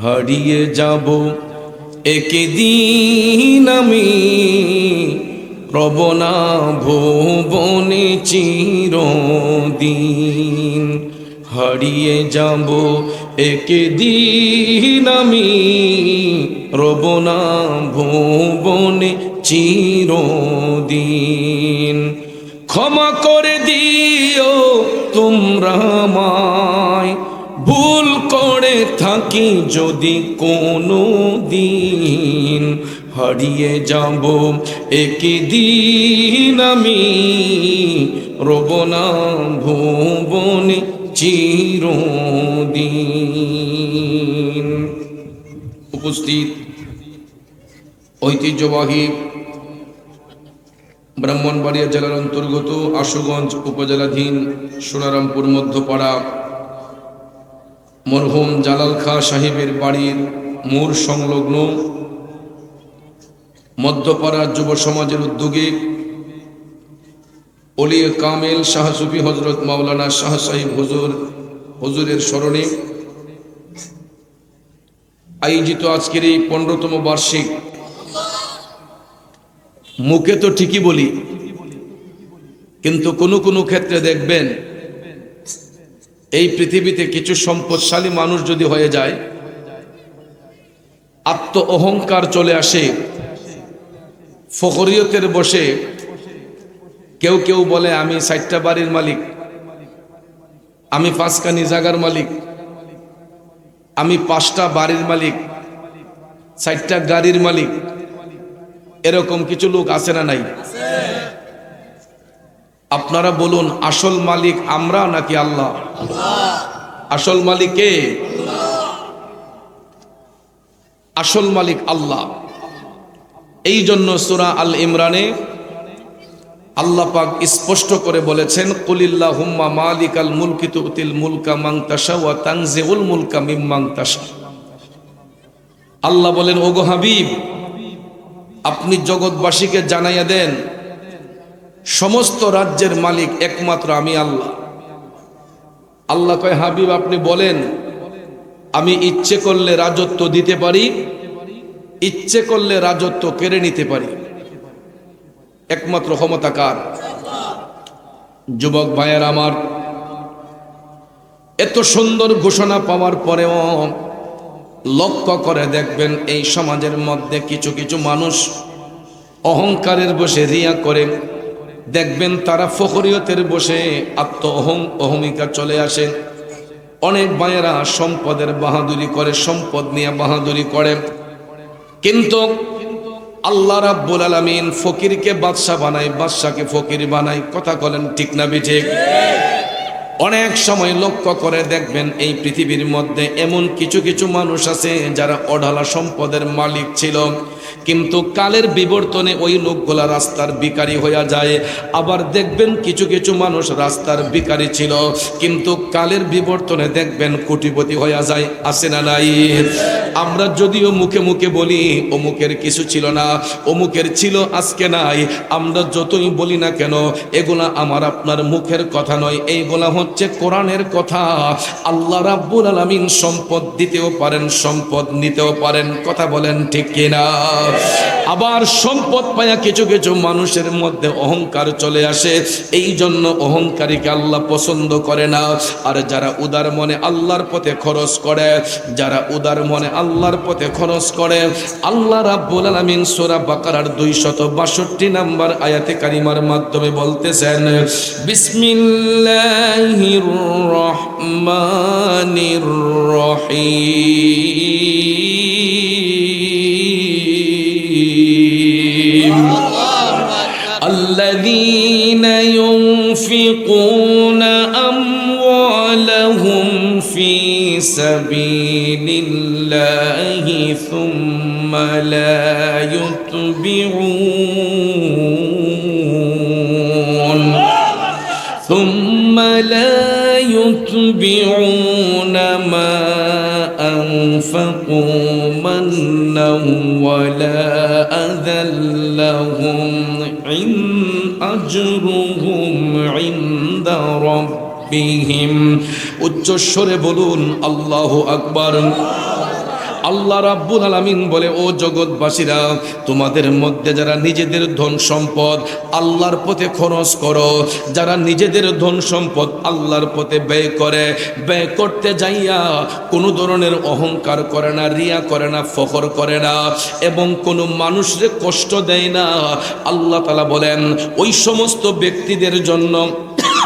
হারিয়ে যাব একদিন আমি, রব না ভুবনে চিরদিন। হারিয়ে যাব একদিন আমি, রব না ভুবনে চিরদিন। ক্ষমা করে দিও তোমরা আমায়, ভুল করে থাকি যদি কোনো দিন। হারিয়ে যাব একদিন আমি, রব না ভুবনে চিরদিন। উপস্থিত ঐতিহ্যবাহী ব্রাহ্মণবাড়িয়া জেলার অন্তর্গত আশুগঞ্জ উপজেলাধীন সোনারামপুর মধ্যপাড়া মরহুম জালাল খাঁ সাহেবের বাড়ির মোড় সংলগ্ন মধ্যপাড়া যুব সমাজের উদ্যোগে ওলিয়ে কামেল শাহ সুফি হজরত মাওলানা শাহ সাহেব হুজুরের স্মরণে আয়োজিত আজকের এই 15তম বার্ষিক, মুখে তো ঠিকই বলি, কিন্তু কোনো কোনো ক্ষেত্রে দেখবেন এই পৃথিবীতে কিছু সম্পদশালী মানুষ যদি হয়ে যায়, আত্ম অহংকার চলে আসে, ফখরিয়তের বসে কেউ কেউ বলে আমি 60টা বাড়ির মালিক, আমি 5খানি জায়গার মালিক, আমি 5টা বাড়ির মালিক, 60টা গাড়ির মালিক। এরকম কিছু লোক আছে না নাই? আপনারা বলুন, আসল মালিক আমরা নাকি আল্লাহ? আসল মালিক কে? আসল মালিক আল্লাহ। এই জন্য সূরা আল ইমরানে আল্লাহ পাক স্পষ্ট করে বলেছেন, কুলিল্লাহুম্মা মালিকাল মুলকি তুতিল মুলকা মান তাশা ওয়া তানজিউল মুলকা মিম্মান তাশা। আল্লাহ বলেন, ওগো হাবিব, আপনি জগৎবাসীকে জানাইয়া দেন সমস্ত রাজ্যের মালিক একমাত্র আমি আল্লাহ। আল্লাহ কয়, হাবিব আপনি বলেন, আমি ইচ্ছে করলে রাজত্ব দিতে পারি, ইচ্ছে করলে রাজত্ব কেড়ে নিতে পারি, একমাত্র ক্ষমতা কার? যুবক ভাইয়ের আমার, এত সুন্দর ঘোষণা পাওয়ার পরেও লক্ষ্য করে দেখবেন এই সমাজের মধ্যে কিছু কিছু মানুষ অহংকারের বসে রিয়া করে, দেখবেন তারা ফখরিয়তের বসে অহমিকা চলে আসে। অনেক ভাইয়েরা সম্পদের বাহাদুরি করে, সম্পদ নিয়ে বাহাদুরি করে, কিন্তু আল্লাহ রাব্বুল আলামিন ফকিরকে বাদশা বানায়, বাদশাকে ফকির বানায়। কথা বলেন ঠিক না বেঠিক? অনেক সময় লক্ষ্য করে দেখবেন এই পৃথিবীর মধ্যে এমন কিছু কিছু মানুষ আছে যারা অঢালা সম্পদের মালিক ছিল, কিন্তু কালের বিবর্তনে ওই লোকগুলা রাস্তার ভিখারি হয়ে যায়। আবার দেখবেন কিছু কিছু মানুষ রাস্তার ভিখারি ছিল, কিন্তু কালের বিবর্তনে দেখবেন কোটিপতি হয়ে যায়। আছে না নাই? আমরা যদিও মুখে মুখে বলি অমুকের কিছু ছিল না, অমুকের ছিল আজকে নাই, আমরা যতই বলি না কেন এগুলা আমার আপনার মুখের কথা নয়, এইগুলা হচ্ছে কোরআনের কথা। আল্লাহ রাব্বুল আলামিন সম্পদ দিতেও পারেন, সম্পদ নিতেও পারেন। কথা বলেন ঠিক কিনা? আবার সম্পদ পায়া কিছু কিছু মানুষের মধ্যে অহংকার চলে আসে, এই জন্য অহংকারীকে আল্লাহ পছন্দ করে না। আর যারা উদার মনে আল্লাহর পথে খরচ করে, যারা উদার মনে আল্লাহর পথে খরচ করে, আল্লাহ রাব্বুল আলামিন সূরা বাকারার 262 নম্বর আয়াতে কারিমার মাধ্যমে বলতেছেন, বিসমিল্লাহির রহমানির রহিম, আল্লাযীনা ইউনফিকুনা আমওয়ালাহুম ফি সাবিলিল্লাহি সুম্মা লা يتبعون ما أنفقوا منا ولا أذى لهم أجرهم عند ربهم। উচ্চস্বরে বলুন আল্লাহু আকবার। আল্লাহ রাব্বুল আলামিন বলে, ও জগৎবাসীরা, তোমাদের মধ্যে যারা নিজেদের ধন সম্পদ আল্লাহর পথে খরচ করো, যারা নিজেদের ধন সম্পদ আল্লাহর পথে ব্যয় করে, ব্যয় করতে যাইয়া কোনো ধরনের অহংকার করে না, রিয়া করে না, ফখর করে না, এবং কোনো মানুষকে কষ্ট দেয় না, আল্লাহ তাআলা বলেন ওই সমস্ত ব্যক্তিদের জন্য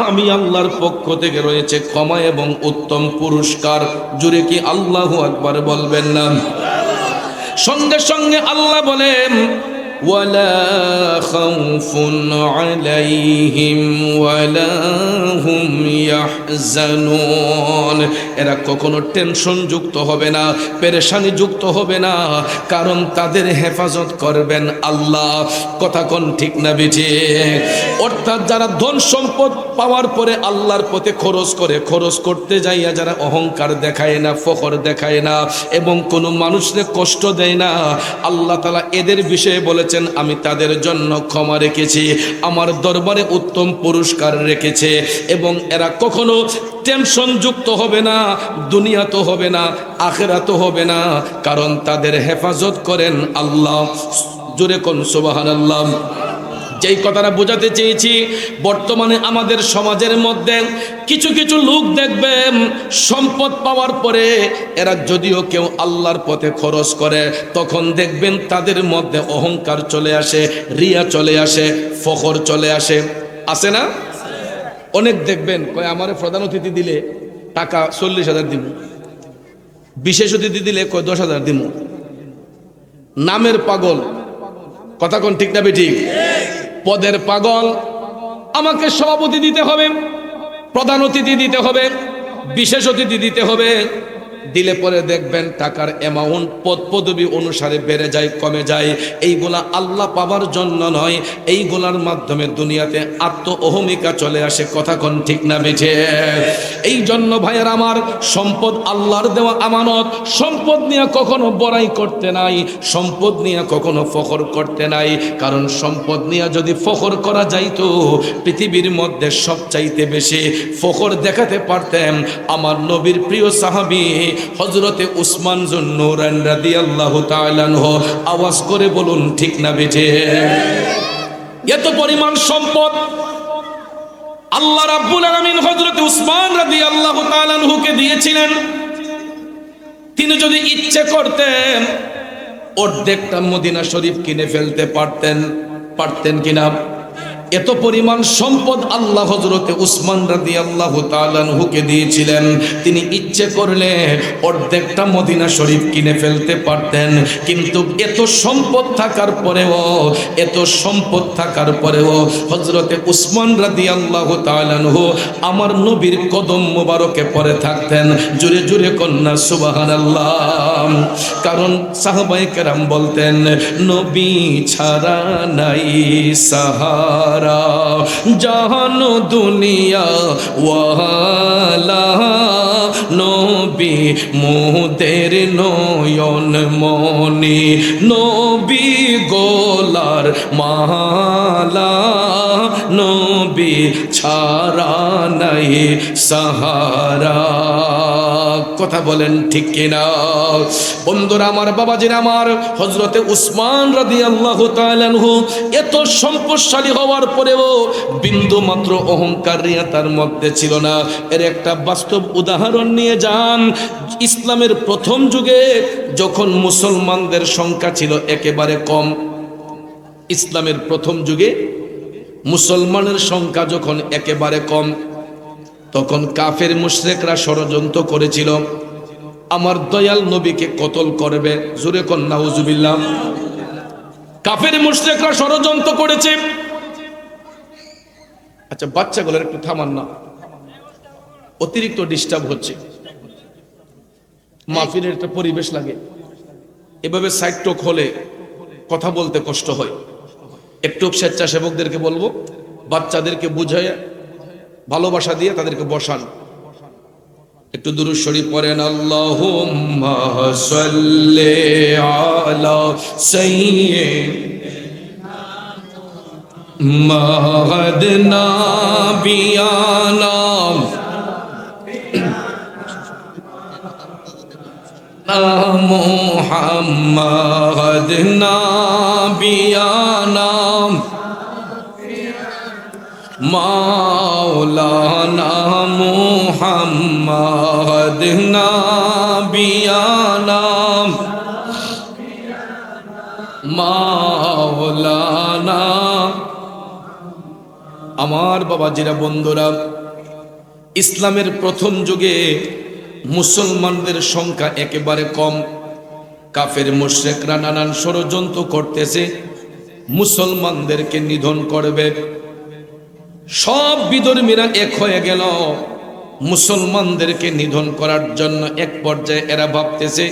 আমি আল্লাহর পক্ষ থেকে রয়েছে ক্ষমা এবং উত্তম পুরস্কার। জুড়ে কি আল্লাহু আকবার বলবেন না? সঙ্গে সঙ্গে আল্লাহ বলেন, ওয়ালা খাউফুন আলাইহিম ওয়ালা হুম ইয়াহজানুন। এরা কখনো টেনশন যুক্ত হবে না, পেরেশানি যুক্ত হবে না, কারণ তাদের হেফাজত করবেন আল্লাহ। কথা কোন ঠিক না বেঠি? অর্থাৎ যারা ধন সম্পদ পাওয়ার পরে আল্লাহর পথে খরচ করে, খরচ করতে যাইয়া যারা অহংকার দেখায় না, ফখর দেখায় না, এবং কোনো মানুষকে কষ্ট দেয় না, আল্লাহ তাআলা এদের বিষয়ে বলেছেন আমি তাদের জন্য ক্ষমা রেখেছি, আমার দরবারে উত্তম পুরস্কার রেখেছে, এবং এরা কখনো টেনশন যুক্ত হবে না, দুনিয়া তো হবে না, আখিরাত হবে না, কারণ তাদের হেফাজত করেন আল্লাহ। জোরে কোন সুবহানাল্লাহ। যেই কথাটা বোঝাতে চেয়েছি, বর্তমানে আমাদের সমাজের মধ্যে কিছু কিছু লোক দেখবেন সম্পদ পাওয়ার পরে এরা যদিও কেউ আল্লাহর পথে খরচ করে, তখন দেখবেন তাদের মধ্যে অহংকার চলে আসে, রিয়া চলে আসে, ফখর চলে আসে। আসে না? অনেক দেখবেন কয় আমারে প্রধান অতিথি দিলে টাকা 40,000 দিব, বিশেষ অতিথি দিলে কয় 10,000 দিব। নামের পাগল, কথা কোন ঠিক না বেঠিক? পদের পাগল, আমাকে সভাপতি দিতে হবে, প্রধান অতিথি দিতে হবে, বিশেষ অতিথি দিতে হবে, দিলে পরে দেখবেন টাকার অ্যামাউন্ট পদ পদবি অনুসারে বেড়ে যায়, কমে যায়। এইগুলা আল্লাহ পাবার জন্য নয়, এইগুলার মাধ্যমে দুনিয়াতে আত্ম অহমিকা চলে আসে। কথা কোন ঠিক না বেঠে? এই জন্য ভাইয়ের আমার, সম্পদ আল্লাহর দেওয়া আমানত, সম্পদ নিয়ে কখনো বড়াই করতে নাই, সম্পদ নিয়ে কখনো ফখর করতে নাই, কারণ সম্পদ নিয়ে যদি ফখর করা যাইতো, পৃথিবীর মধ্যে সবচাইতে বেশি ফখর দেখাতে পারতেন আমার নবীর প্রিয় সাহাবী হযরতে উসমান যুন্নুরাইন রাদিয়াল্লাহু তাআলা আনহু। আওয়াজ করে বলুন ঠিক না বেঠে? এত পরিমাণ সম্পদ আল্লাহ রাব্বুল আলামিন হযরতে উসমান রাদিয়াল্লাহু তাআলা আনহুকে দিয়েছিলেন। তিনি যদি ইচ্ছে করতেন অর্ধেকটা মদিনা শরীফ কিনে ফেলতে পারতেন কিনা? এত পরিমাণ সম্পদ আল্লাহ হযরতে উসমান রাদিয়াল্লাহু তাআলা আনহুকে দিয়েছিলেন। তিনি ইচ্ছে করলে অর্ধেকটা মদিনা শরীফ কিনে ফেলতে পারতেন, কিন্তু এত সম্পদ থাকার পরেও হযরতে উসমান রাদিয়াল্লাহু তাআলা আনহু আমার নবীর কদম মোবারকে পড়ে থাকতেন। জোরে জোরে কন্যা সুবহানাল্লাহ। কারণ সাহাবায়ে কেরাম বলতেন, নবী ছাড়া নাই সাহারা, জাহানো দুনিয়া ওয়ালা, নবী মোদের নয়ন মনি, নবী গোলার মালা, নবী ছাড়া নাই সাহারা। কথা বলেন ঠিক কিনা? বন্ধুরা আমার, বাবাজিরা আমার, হযরতে উসমান রাদিয়াল্লাহু তাআলা আনহু এত সম্পদশালী হওয়ার পরেও বিন্দু মাত্র অহংকার রিয়া তার মধ্যে ছিল না। এর একটা বাস্তব উদাহরণ নিয়ে যান। ইসলামের প্রথম যুগে যখন মুসলমানদের সংখ্যা ছিল একেবারে কম, ইসলামের প্রথম যুগে মুসলমানের সংখ্যা যখন একেবারে কম, তখন কাফের মুশরিকরা ষড়যন্ত্র করেছিল আমার দয়াল নবীকে কতল করবে। জোরে কোন নাউজুবিল্লাহ। কাফের মুশরিকরা ষড়যন্ত্র করেছে। আচ্ছা, বাচ্চাগুলোর একটু থামান না, অতিরিক্ত ডিস্টার্ব হচ্ছে, মাহফিলের একটা পরিবেশ লাগে, এভাবে সাইড টক হলে কথা বলতে কষ্ট হয়। একটু স্বেচ্ছাসেবকদেরকে বলবো, বাচ্চাদেরকে বুঝায় ভালোবাসা দিয়ে তাদেরকে বসান। একটু দুরূদ শরীফ পড়েন, আল্লাহুম্মা সাল্লি আলা সাইয়্যিদিনা মাহাদনা বিয়ানা মুহাম্মদ নাবিয়ানা মাওলানা মুহাম্মদ নাবিয়ানা মাওলানা। আমার বাবাজিরা, বন্ধুরা, ইসলামের প্রথম যুগে মুসলমানদের সংখ্যা একেবারে কম। কাফের মুশরিকরা নানান ষড়যন্ত্র করতেছে, মুসলমানদেরকে নিধন করবে। সব বিধর্মীরা এক হয়ে গেল মুসলমানদেরকে নিধন করার জন্য। এক পর্যায়ে এরা ভাবতেছে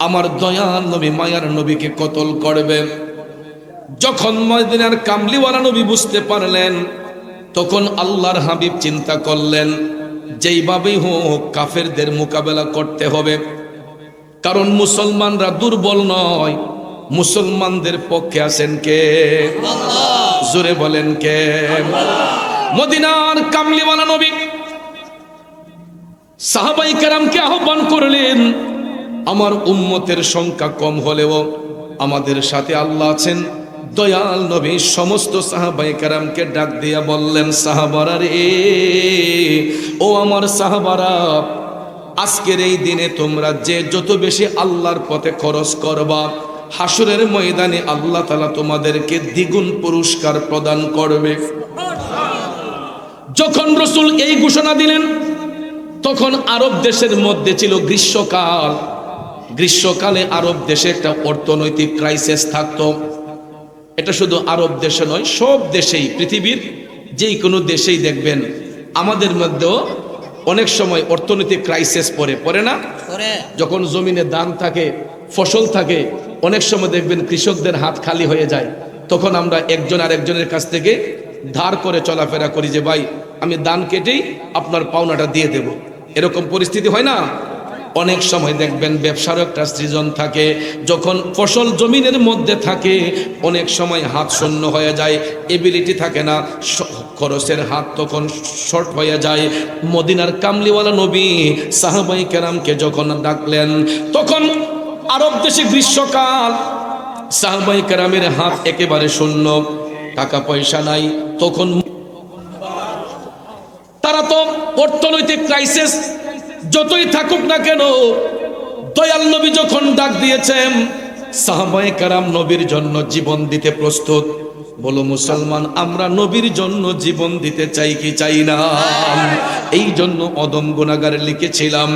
আমার দয়াল নবী, মায়ার নবীকে কতল করবে। যখন মদিনার কামলিওয়ালা নবী বুঝতে পারলেন, তখন আল্লাহর হাবিব চিন্তা করলেন যেইভাবেই হোক কাফেরদের মোকাবেলা করতে হবে, কারণ মুসলমানরা দুর্বল নয়। মুসলমানদের পক্ষে আছেন কে? জোরে বলেন কে? মদিনার কামলিওয়ালা নবী সাহাবাই কেরামকে আহ্বান করলেন, আমার উম্মতের সংখ্যা কম হলেও আমাদের সাথে আল্লাহ আছেন। দয়াল নবী সমস্ত সাহাবাই কেরামকে ডাক দিয়া বললেন, সাহাবারা রে, ও আমার সাহাবারা, আজকের এই দিনে তোমরা যে যত বেশি আল্লাহর পথে খরচ করবা, হাসরের ময়দানে আল্লাহ তাআলা তোমাদেরকে দ্বিগুণ পুরস্কার প্রদান করবে। যখন রাসূল এই ঘোষণা দিলেন, তখন আরব দেশের মধ্যে ছিল গ্রীষ্মকাল। গ্রীষ্মকালে আরব দেশে একটা অর্থনৈতিক ক্রাইসিস থাকতো। এটা শুধু আরব দেশে নয়, সব দেশেই, পৃথিবীর যেই কোনো দেশেই দেখবেন আমাদের মধ্যেও অনেক সময় অর্থনৈতিক ক্রাইসিস পড়ে না? যখন জমিনে ধান থাকে, ফসল থাকে, অনেক সময় দেখবেন কৃষকদের হাত খালি হয়ে যায়। তখন আমরা একজন আরেকজনের কাছ থেকে ধার করে চলাফেরা করি যে ভাই আমি ধান কেটেই আপনার পাওনাটা দিয়ে দেব। এরকম পরিস্থিতি হয় না? অনেক সময় দেখবেন ব্যবসার একটা সৃজন থাকে, যখন ফসল জমিনের মধ্যে থাকে অনেক সময় হাত শূন্য হয়ে যায়, এবিলিটি থাকে না, খরচের হাত তখন শর্ট হয়ে যায়। মদিনার কামলিওয়ালা নবী সাহাবাই কেরামকে যখন ডাকলেন, তখন আরব দেশে গ্রীষ্মকাল, সাহাবাই কেরামের হাত একেবারে শূন্য, টাকা পয়সা নাই। তখন তারা তো অর্থনৈতিক ক্রাইসিস যতই থাকুক না কেন, দয়াল নবী যখন ডাক দিয়েছেন, সাহাবায়ে কেরাম নবীর জন্য জীবন দিতে প্রস্তুত। বলো মুসলমান, আমরা নবীর জন্য জীবন দিতে চাই কি চাই না? এই জন্য অদম গুনাহগার লিখেছিলাম,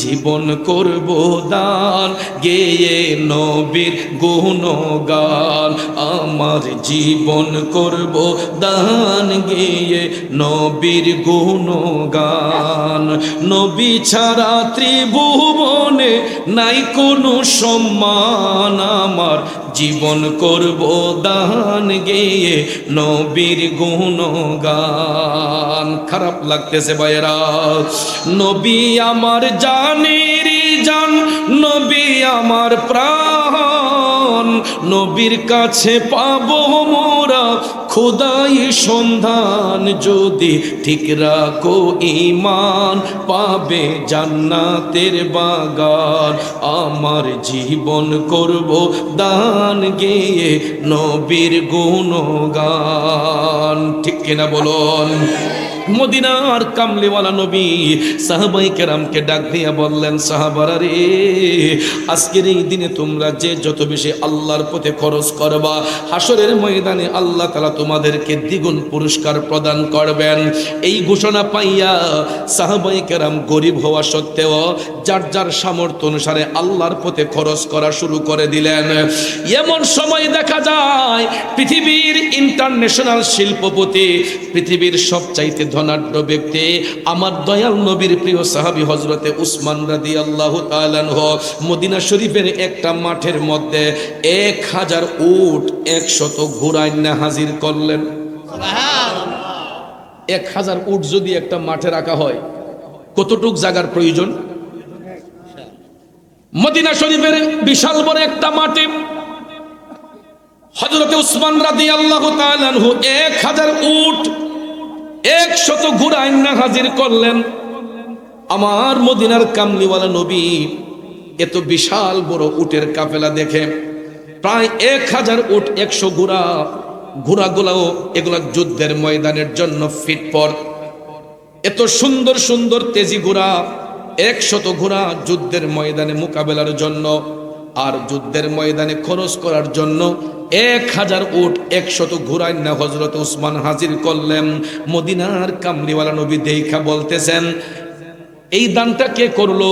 জীবন করব দান গেয়ে নবীর গুণগান, আমার জীবন করব দান গেয়ে নবীর গুণগান। নবী ছাড়া ত্রিভুবনে নাই কোনো সম্মান, আমার জীবন করব দান গেয়ে নবীর গুণগান। খারাপ লাগতেছে ভাইয়েরা, নবী আমার জানের জান, নবী আমার প্রাণ, নবীর কাছে পাবো মোরা খোদাই সন্ধান। যদি ঠিক রাখো ঈমান পাবে জান্নাতের বাগান, আমার জীবন করব দান গেয়ে নবীর গুণগান। ঠিক কিনা বলুন? মদিনার কামলিওয়ালা নবী সাহাবাই কেরামকে ডাক দিয়া বললেন, সাহাবারা রে, আজকের এই দিনে তোমরা যে যত বেশি আল্লাহর পথে খরচ করবা, হাসরের ময়দানে আল্লাহ তাআলা তোমাদেরকে দ্বিগুণ পুরস্কার প্রদান করবেন। এই ঘোষণা পাইয়া সাহাবাই কেরাম গরিব হওয়া সত্ত্বেও যার যার সামর্থ্য অনুসারে আল্লাহর পথে খরচ করা শুরু করে দিলেন। এমন সময় দেখা যায় পৃথিবীর ইন্টারন্যাশনাল শিল্পপতি, পৃথিবীর সবচাইতে ধনাঢ্য ব্যক্তি, আমার দয়াল নবীর প্রিয় সাহাবী হযরতে উসমান রাদিয়াল্লাহু তাআলা আনহু মদিনা শরীফের একটা মাঠের মধ্যে 1000 উট 100 ঘোড়া এনে হাজির করলেন। সুবহানাল্লাহ! 1000 উট যদি একটা মাঠে রাখা হয়, কতটুক জায়গার প্রয়োজন? মদিনা শরীফের বিশাল বড় একটা মাঠে হযরতে উসমান রাদিয়াল্লাহু তাআলা আনহু 1000 উট 100 ঘোড়া এনে হাজির করলেন। আমার মদিনার কামলিওয়ালা নবী এত বিশাল বড় উটের কাফেলা দেখে, প্রায় 1000 উট, 100 ঘোড়া, ঘোড়াগুলাও এগুলা যুদ্ধের ময়দানের জন্য ফিট ফর। এত সুন্দর সুন্দর তেজি ঘোড়া, 100 ঘোড়া যুদ্ধের ময়দানে মোকাবেলার জন্য, আর যুদ্ধের ময়দানে খরচ করার জন্য 1000 উট 100 ঘোড়ায় না হযরত উসমান হাজির করলেন। মদিনার কামলিওয়ালা নবী দেখা বলতেছেন, এই দানটা কে করলো?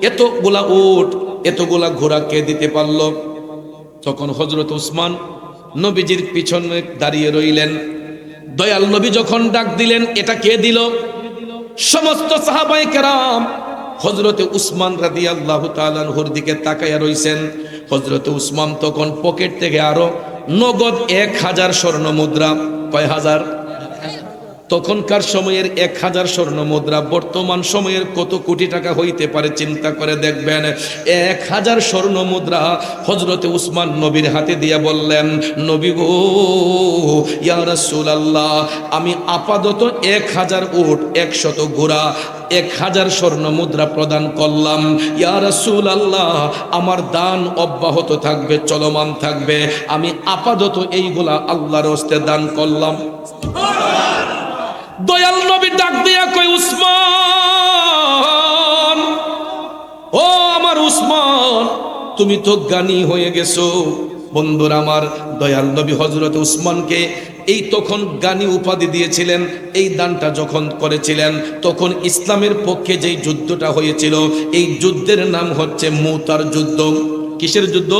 এতগুলা উট, এতগুলা ঘোড়া কে দিতে পারলো? তখন হযরত উসমান নবীজির পিছনে দাঁড়িয়ে রইলেন। দয়াল নবী যখন ডাক দিলেন, এটা কে দিল? সমস্ত সাহাবায়ে কেরাম হযরতে উসমান রাদিয়াল্লাহু তাআলা আনহুর দিকে তাকায়া রইছেন। হযরতে উসমান তখন পকেট থেকে আরো নগদ 1000 স্বর্ণ মুদ্রা, কয় হাজার? তখনকার সময়ের 1000 স্বর্ণ মুদ্রা বর্তমান সময়ের কত কোটি টাকা হইতে পারে চিন্তা করে দেখবেন। 1000 স্বর্ণ মুদ্রা হযরতে উসমান নবীর হাতে দিয়ে বললেন, নবী গো, ইয়া রাসূলুল্লাহ, আমি আপাতত 1000 উট, 100 ঘোড়া, 1000 স্বর্ণ মুদ্রা প্রদান করলাম। ইয়া রাসূলুল্লাহ, আমার দান অব্যাহত থাকবে, চলমান থাকবে। আমি আপাতত এইগুলা আল্লাহর হস্তে দান করলাম। দয়াল নবী ডাক দিয়া কই, উসমান, ও আমার উসমান, তুমি তো জ্ঞানী হয়ে গেছো। বন্ধুরা আমার, দয়াল নবী হযরত উসমানকে এই তখন জ্ঞানী উপাধি দিয়েছিলেন। এই দানটা যখন করেছিলেন, তখন ইসলামের পক্ষে যেই যুদ্ধটা হয়েছিল, এই যুদ্ধের নাম হচ্ছে মুতার যুদ্ধ। কিসের যুদ্ধ?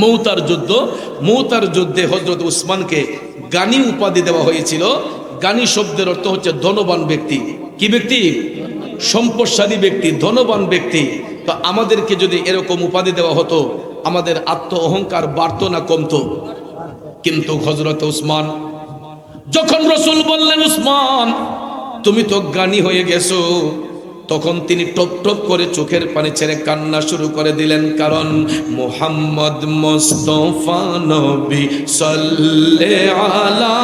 মুতার যুদ্ধ। মুতার যুদ্ধে হযরত উসমানকে জ্ঞানী উপাধি দেওয়া হয়েছিল। জ্ঞানী শব্দের অর্থ হচ্ছে ধনবান ব্যক্তি। কি ব্যক্তি? সম্পদশালী ব্যক্তি, ধনবান ব্যক্তি। তো আমাদেরকে যদি এরকম উপাধি দেওয়া হতো, আমাদের আত্ম অহংকার বাড়তো না কমতো? কিন্তু হযরত উসমান, যখন রাসূল বললেন, উসমান তুমি তো জ্ঞানী হয়ে গেছো, তখন তিনি টপ টপ করে চোখের পানি ছেড়ে কান্না শুরু করে দিলেন। কারণ মুহাম্মদ মুস্তাফা নবী সাল্লাল্লাহু আলা,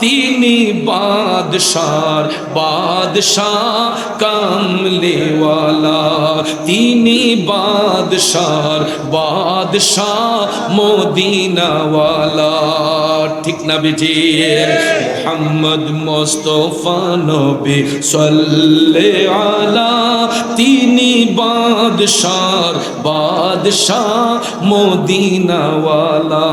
তিনি বাদশাহ কামলিওয়ালা, তিনি বাদশাহ মদিনাওয়ালা। ঠিক না বিজি? মুহাম্মদ মুস্তাফা নবী সাল্লাল্লাহু আলা, তিনি বাদশাহ মদিনাওয়ালা।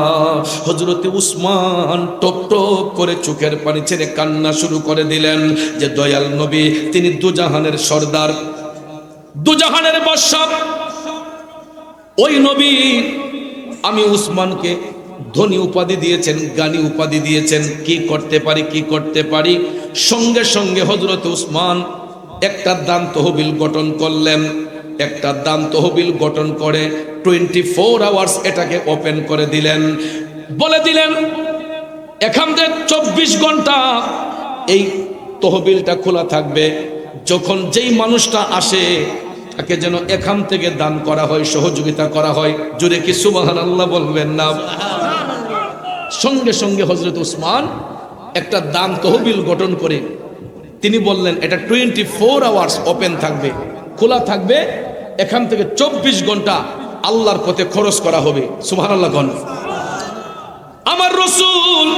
হযরতে উসমান টপ টপ করে চোখের পানি ছেড়ে কান্না শুরু করে দিলেন যে দয়াল নবী, তিনি দুজাহানের সর্দার, দুজাহানের বাদশা। ওই নবী আমি উসমানকে ধনী উপাধি দিয়েছেন, জ্ঞানী উপাধি দিয়েছেন। কি করতে পারি? সঙ্গে সঙ্গে হযরত উসমান একটা দান তহবিল গঠন করলেন। একটা দান তহবিল গঠন করে 24 আওয়ার্স এটাকে ওপেন করে দিলেন। বলে দিলেন, এখান থেকে 24 ঘন্টা এই তহবিলটা খোলা থাকবে। যখন যেই মানুষটা আসে, তাকে যেন এখান থেকে দান করা হয়, সহযোগিতা করা হয়। জোরে কি সুবহানাল্লাহ বলবেন না? সঙ্গে সঙ্গে হযরত উসমান একটা দান তহবিল গঠন করে তিনি বললেন, এটা 24 আওয়ার্স ওপেন থাকবে, খোলা থাকবে। এখান থেকে 24 ঘন্টা আল্লাহর পথে খরচ করা হবে। সুবহানাল্লাহ। আমার রাসূল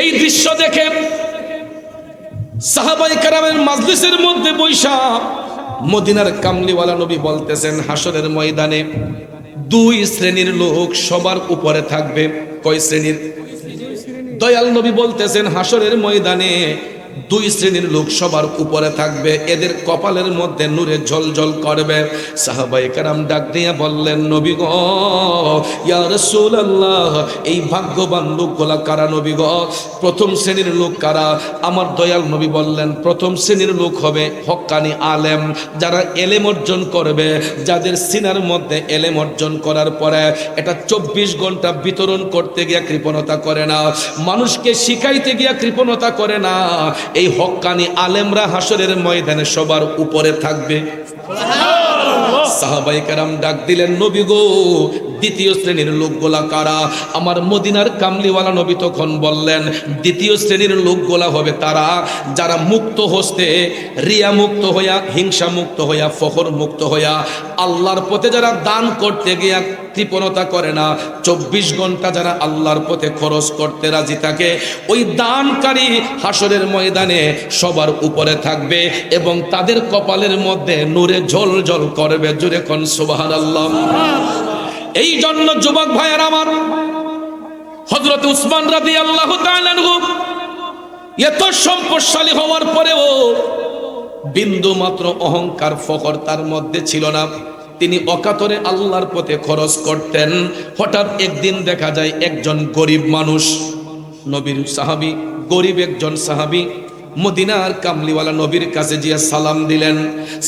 এই দৃশ্য দেখে সাহাবায়ে কেরামের মাজলিসের মধ্যে বৈশা মদিনার কামলিওয়ালা নবী বলতেছেন, হাসরের ময়দানে 2 শ্রেণীর লোক সবার উপরে থাকবে। কয় শ্রেণীর? দয়াল নবী বলতেছেন, হাসরের ময়দানে 2 শ্রেণীর লোক সবার উপরে থাকবে, এদের কপালের মধ্যে নূরে ঝলঝল করবে। সাহাবায়ে কেরাম ডাক দিয়ে বললেন, নবী গো, ইয়া রাসূলুল্লাহ, এই ভাগ্যবান লোকগুলা কারা নবী গো? প্রথম শ্রেণীর লোক কারা? আমার দয়াল নবী বললেন, প্রথম শ্রেণীর লোক হবে হক্কানি আলেম, যারা এলেম অর্জন করবে, যাদের সিনার মধ্যে এলেম অর্জন করার পরে এটা 24 ঘন্টা বিতরণ করতে গিয়ে কৃপণতা করে না, মানুষকে শিখাইতে গিয়ে কৃপণতা করে না। এই হক্কানি আলেমরা হাসরের ময়দানে সবার উপরে থাকবে। সাহাবায়ে কেরাম ডাক দিলেন, নবী গো, দ্বিতীয় শ্রেণীর লোকগুলা কারা? আমার মদিনার কামলিওয়ালা নবী তখন বললেন, দ্বিতীয় শ্রেণীর লোকগুলা হবে তারা যারা মুক্ত হস্তে, রিয়া মুক্ত হইয়া, হিংসা মুক্ত হইয়া, ফখর মুক্ত হইয়া আল্লাহর পথে যারা দান করতে গিয়া কৃপণতা করে না, 24 ঘন্টা যারা আল্লাহর পথে খরচ করতে রাজি থাকে, ওই দানকারী হাসরের ময়দানে সবার উপরে থাকবে এবং তাদের কপালের মধ্যে নূরে ঝলঝল করবে। জোরে কোন সুবহানাল্লাহ। এই জন্য যুবক ভাইয়ের আমার, হযরত উসমান রাদিয়াল্লাহু তাআলা আনহু এত সম্পদশালী হওয়ার পরেও বিন্দু মাত্র অহংকার ফখর তার মধ্যে ছিল না। তিনি অকাতরে আল্লাহর পথে খরচ করতেন। হঠাৎ একদিন দেখা যায় একজন গরিব মানুষ, নবীর সাহাবী, গরিব একজন সাহাবী মদিনার কামলিওয়ালা নবীর কাছে গিয়ে সালাম দিলেন।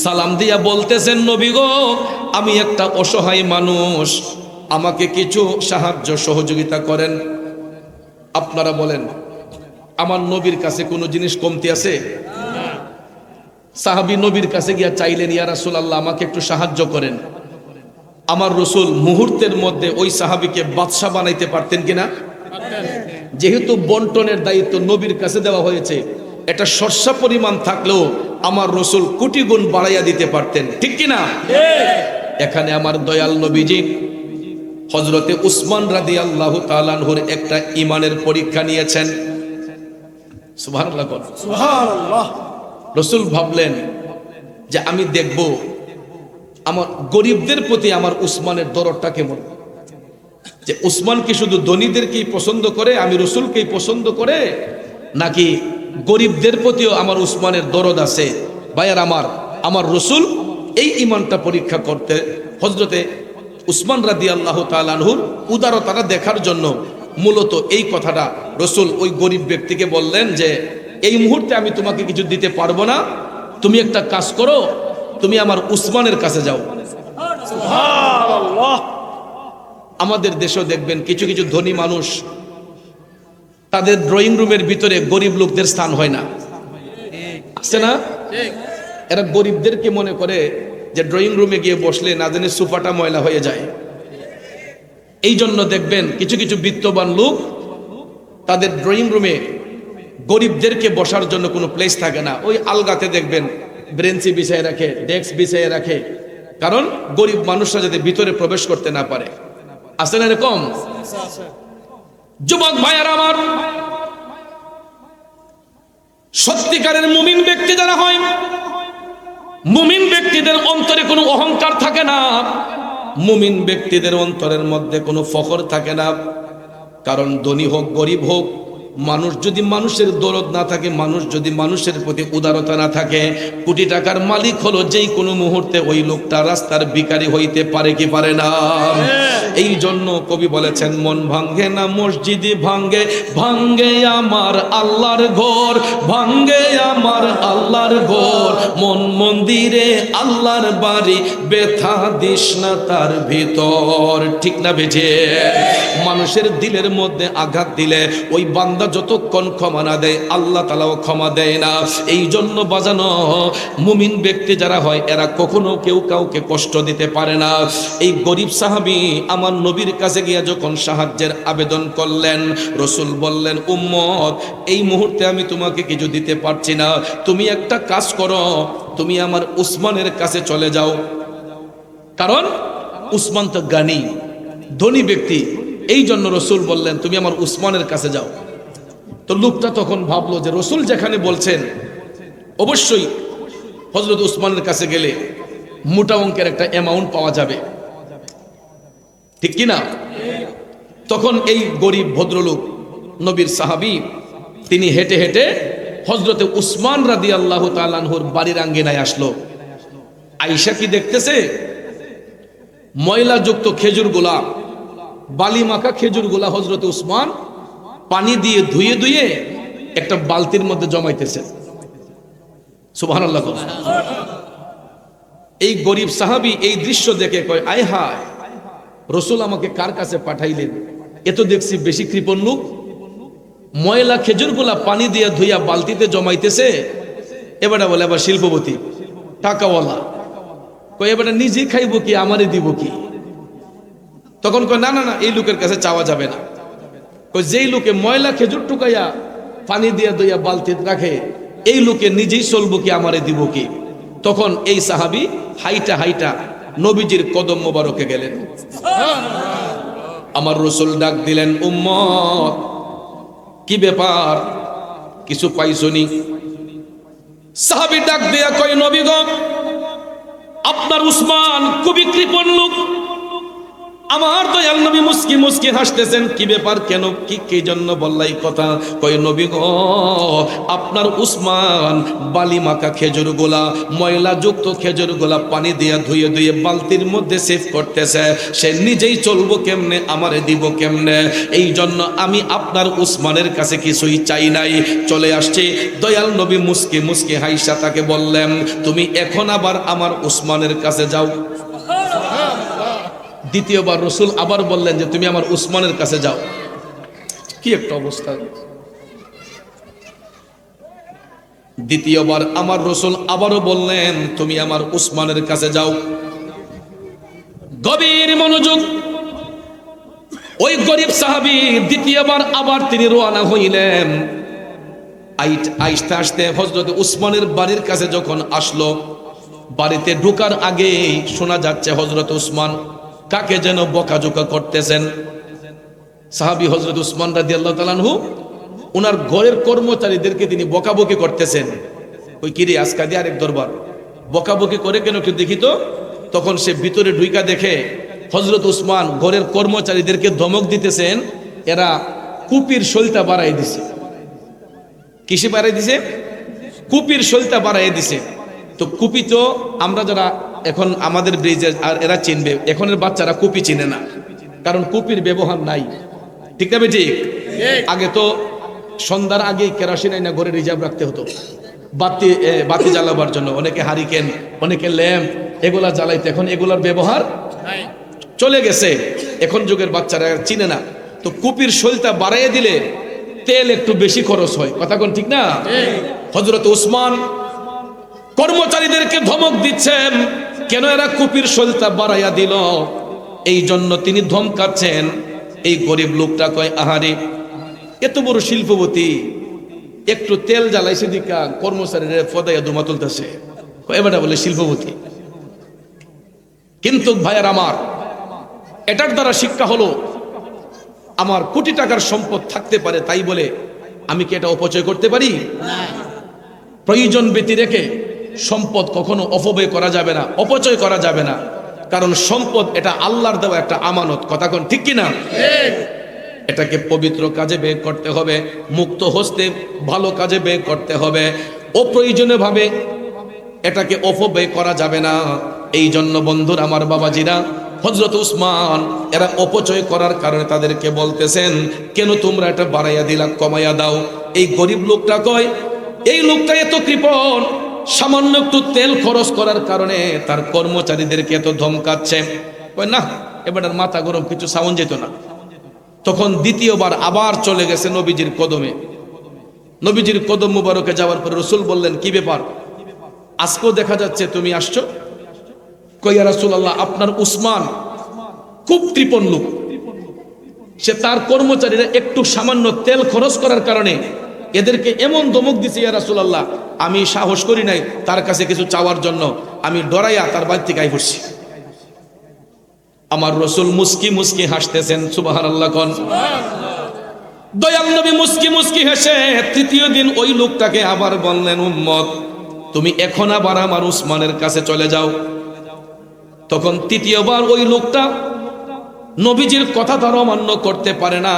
সালাম দিয়া বলতেছেন, নবী গো, আমি একটা অসহায় মানুষ, আমাকে কিছু সাহায্য সহযোগিতা করেন। আপনারা বলেন, আমার নবীর কাছে কোনো জিনিস কমতি আছে? সাহাবী নবীর কাছে গিয়া চাইলেন, ইয়া রাসূলুল্লাহ, আমাকে একটু সাহায্য করেন। আমার রসুল মুহূর্তের মধ্যে ওই সাহাবীকে বাদশা বানাইতে পারতেন কিনা? যেহেতু বন্টনের দায়িত্ব নবীর কাছে দেওয়া হয়েছে, এটা সর্ষা পরিমাণ থাকলেও আমার রসুল কোটি গুণ বাড়াইয়া দিতে পারতেন, ঠিক কিনা? এখানে আমার দয়াল নবীজি হযরতে উসমান রাদিয়াল্লাহু তাআলা আনহুর একটা ঈমানের পরীক্ষা নিয়েছেন। সুবহানাল্লাহ। সুবহানাল্লাহ। রসুল ভাবলেন যে আমি দেখব আমার গরিবদের প্রতি আমার উসমানের দরদটা কেমন, যে উসমান কি শুধু ধনীদেরকেই পছন্দ করে, আমি রসুলকেই পছন্দ করে, নাকি গরিবদের প্রতিও আমার উসমানের দরদ আছে। ভাইয়ার আমার রসুল এই ঈমানটা পরীক্ষা করতে হযরতে উসমান রাদিয়াল্লাহু তাআলা আনহুর উদারতাটা দেখার জন্য মূলত এই কথাটা রসুল ওই গরিব ব্যক্তিকে বললেন যে এই মুহূর্তে আমি তোমাকে কিছু দিতে পারবো না, তুমি একটা কাজ করো, তুমি আমার উসমানের কাছে যাও। সুবহানাল্লাহ। আমাদের দেশেও দেখবেন কিছু কিছু ধনী মানুষ, তাদের ড্রয়িং রুমের ভিতরে গরিব লোকদের স্থান হয় না, আছে না? এরা গরিবদেরকে মনে করে যে ড্রয়িং রুমে গিয়ে বসলে না জানি সোফাটা ময়লা হয়ে যায়। এই জন্য দেখবেন কিছু কিছু বিত্তবান লোক তাদের ড্রয়িং রুমে গরিবদেরকে বসার জন্য কোনো প্লেস থাকে না, ওই আলগাতে দেখবেন ব্রেঞ্চি বিছায় রাখে, ডেস্ক বিছায় রাখে, কারণ গরিব মানুষরা যাতে ভিতরে প্রবেশ করতে না পারে। আছে না এরকম? যুবক ভাইয়ার আমার, সত্যিকারের মুমিন ব্যক্তি যারা হয়, মুমিন ব্যক্তিদের অন্তরে কোনো অহংকার থাকে না, মুমিন ব্যক্তিদের অন্তরের মধ্যে কোনো ফখর থাকে না। কারণ ধনী হোক গরিব হোক, মানুষ যদি মানুষের দরদ না থাকে, মানুষ যদি মানুষের প্রতি উদারতা না থাকে, কোটি টাকার মালিক হলো যেই কোনো মুহূর্তে ওই লোকটা রাস্তার ভিখারি হইতে পারে কি পারে না? এই জন্য কবি বলেছেন, মন ভাঙ্গে না মসজিদে ভাঙ্গে, ভাঙ্গে আমার আল্লাহর ঘর, ভাঙ্গে আমার আল্লাহর ঘর, মন মন্দিরে আল্লাহর বাড়ি, ব্যথা দিস না তার ভিতর। ঠিক না বেজে? মানুষের দিলের মধ্যে আঘাত দিলে ওই বান্দা যতক্ষণ ক্ষমা না দেয়, আল্লাহ তাআলাও ক্ষমা দেয় না। এই জন্য বাজানো মুমিন ব্যক্তি যারা হয়, এরা কখনো কেউ কাউকে কষ্ট দিতে পারে না। এই গরিব সাহাবী আমার নবীর কাছে গিয়ে যখন সাহায্যের আবেদন করলেন, রসুল বললেন, উম্মত, এই মুহূর্তে আমি তোমাকে কিছু দিতে পারছি না, তুমি একটা কাজ করো, তুমি আমার উসমানের কাছে চলে যাও। কারণ উসমান তো জ্ঞানী, ধনী ব্যক্তি, এই জন্য রসুল বললেন তুমি আমার উসমানের কাছে যাও। তো লোকটা তখন ভাবলো যে রসুল যেখানে বলছেন, অবশ্যই হযরত উসমানের কাছে গেলে মোটা অঙ্কের একটা অ্যামাউন্ট পাওয়া যাবে, ঠিক কিনা? তখন এই গরিব ভদ্রলোক নবীর সাহাবী তিনি হেঁটে হেঁটে হযরতে উসমান রাদিয়াল্লাহু তাআলা আনহুর বাড়ির আঙ্গিনায় আসলো। আয়েশা কি দেখতেছে? ময়লাযুক্ত খেজুরগুলা, বালি মাখা খেজুরগুলা হযরতে উসমান পানি দিয়ে ধুয়ে ধুয়ে একটা বালতির মধ্যে জমাইতেছে। সুবহানাল্লাহ। এই গরিব সাহাবী এই দৃশ্য দেখে কয়, আয় হায়, রসুল আমাকে কার কাছে পাঠাইলেন? এ তো দেখছি বেশি কৃপণ লোক, ময়লা খেজুরগুলা পানি দিয়ে ধুইয়া বালতিতে জমাইতেছে। এবারে বলে আবার শিল্পপতি, টাকাওয়ালা, কই এবারে নিজে খাইবো কি আমারে দিব কি? তখন কয় না না না, এই লোকের কাছে চাওয়া যাবে না। কই যেই লোকে ময়লা খেজুর টুকাইয়া পানি দিয়া দইয়া বালতিতে রাখে, এই লোকে নিজেই চলবো কি আমারে দিব কি? তখন এই সাহাবী হাইটা হাইটা নবীজির কদম মোবারকে গেলেন। আমার রাসূল ডাক দিলেন, উম্মত কি ব্যাপার, কিছু পাইছনি? সাহাবী ডাক দিয়া কয়, নবী গো, আপনার উসমান খুবই কৃপণ লোক। আমার দয়াল নবী মুস্কি মুস্কি হাসতেছেন। কি ব্যাপার, কেন, কি জন্য বললাই কথা? কয় নবী গো, আপনার উসমান বালি মাখা খেজুর গোলা, ময়লা যুক্ত খেজুর গোলা পানি দিয়া ধুয়ে ধুয়ে বালতির মধ্যে সেভ করতেছে। সে নিজেই চলবো কেমনে, আমারে দিব কেমনে? এই জন্য আমি আপনার উসমানের কাছে কিছুই চাই নাই, চলে আসছি। দয়াল নবী মুস্কি মুস্কি হাইসা তাকে বললেন, তুমি এখন আবার আমার উসমানের কাছে যাও। দ্বিতীয়বার রসুল আবার বললেন যে তুমি আমার উসমানের কাছে যাও। কি একটা অবস্থা! দ্বিতীয়বার আমার রসুল আবারও বললেন তুমি আমার উসমানের কাছে যাও। গভীর মনোযোগ। ওই গরিব সাহাবী দ্বিতীয়বার আবার তিনি রওনা হইলেন। আইসতে আসতে হযরত উসমানের বাড়ির কাছে যখন আসলো, বাড়িতে ঢোকার আগে শোনা যাচ্ছে হযরত উসমান কাকে যেন বকাঝোকা করতেছেন। সাহাবী হযরত উসমান রাদিয়াল্লাহু তাআলা আনহু ওনার ঘরের কর্মচারীদেরকে তিনি বকাবকি করতেছেন। ওই কিরে আজকা দিয়ে আরেক দরবার বকাবকি করে কেন, একটু দেখি তো। তখন সে ভিতরে ঢুইকা দেখে হযরত উসমান ঘরের কর্মচারীদেরকে ধমক দিতেছেন। এরা কুপির শৈলটা বাড়াই দিছে। কিসে বাড়াই দিছে? কুপির শৈলটা বাড়াই দিছে। তো কুপি তো আমরা যারা এখন আমাদের ব্রিজে আর এরা চিনবে, এখনের বাচ্চারা কুপি চিনে না, কারণ কুপির ব্যবহার নাই। ঠিক না ঠিক? আগে তো সন্ধ্যার আগে কেরোসিন আইনা ঘরে রিজার্ভ রাখতে হতো বাতি জ্বালাবার জন্য। অনেকে হারিকেন, অনেকে ল্যাম্প, এগুলা জ্বালাইতে। এখন এগুলার ব্যবহার চলে গেছে, এখন যুগের বাচ্চারা চিনে না। তো কুপির শৈলটা বাড়াইয়ে দিলে তেল একটু বেশি খরচ হয়। কথা কোন ঠিক না? হযরত উসমান কর্মচারীদেরকে ধমক দিচ্ছেন, কেন এরা কুপির শৈলটা বাড়াইয়া দিল, এই জন্য তিনি ধমকাচ্ছেন। এই গরিব লোকটা কয়, আহারে এত বড় শিল্পপতি, একটু তেল জ্বালাইছে দিকা কর্মচারীরা ফদাইয়া দুমা তুলতেছে, এবারটা বলে শিল্পপতি। কিন্তু ভাইয়ার আমার, এটার দ্বারা শিক্ষা হলো আমার কোটি টাকার সম্পদ থাকতে পারে, তাই বলে আমি কি এটা অপচয় করতে পারি? প্রয়োজন ব্যতি রেখে সম্পদ কখনো অপব্যয় করা যাবে না, অপচয় করা যাবে না। কারণ সম্পদ এটা আল্লাহর দেওয়া একটা আমানত। কথা কোন ঠিক কিনা? এটাকে পবিত্র কাজে ব্যয় করতে হবে, মুক্ত হস্তে ভালো কাজে ব্যয় করতে হবে। অপ্রয়োজনীয় ভাবে এটাকে অপব্যয় করা যাবে না। এই জন্য বন্ধুরা আমার, বাবাজিরা, হযরত উসমান এরা অপচয় করার কারণে তাদেরকে বলতেছেন, কেন তোমরা এটা বাড়াইয়া দিলা, কমাইয়া দাও। এই গরিব লোকটা কয়, এই লোকটা এত কৃপণ, সামান্য একটু তেল খরচ করার কারণে তার কর্মচারীদেরকে এত ধমকাচ্ছে। কয় না, এবার মাথা গরম, কিছু সাউন্ড যেত না। তখন দ্বিতীয়বার আবার চলে গেছে নবীজির কদমে। নবীজির কদম মুবারকে যাওয়ার পরে রাসূল বললেন, কি ব্যাপার, আজকেও দেখা যাচ্ছে তুমি আসছো? কই, ইয়া রাসূলুল্লাহ, আপনার উসমান খুব কৃপণ লোক, সে তার কর্মচারীরা একটু সামান্য তেল খরচ করার কারণে এদেরকে এমন ধমক দিছে, ইয়া রাসূলুল্লাহ, আমি সাহস করি নাই তার কাছে কিছু চাওয়ার জন্য, আমি ডরাইয়া তার বাড়ি থেকে আই পড়ছি। আমার রাসূল মুস্কি মুস্কি হাসতেছেন। সুবহানাল্লাহ কোন। দয়াল নবী মুস্কি মুস্কি হেসে তৃতীয় দিন ওই লোকটাকে আবার বললেন, উম্মত তুমি এখন আবার আমার উসমানের কাছে চলে যাও। তখন তৃতীয়বার ওই লোকটা নবীজির কথা তার অমান্য করতে পারে না।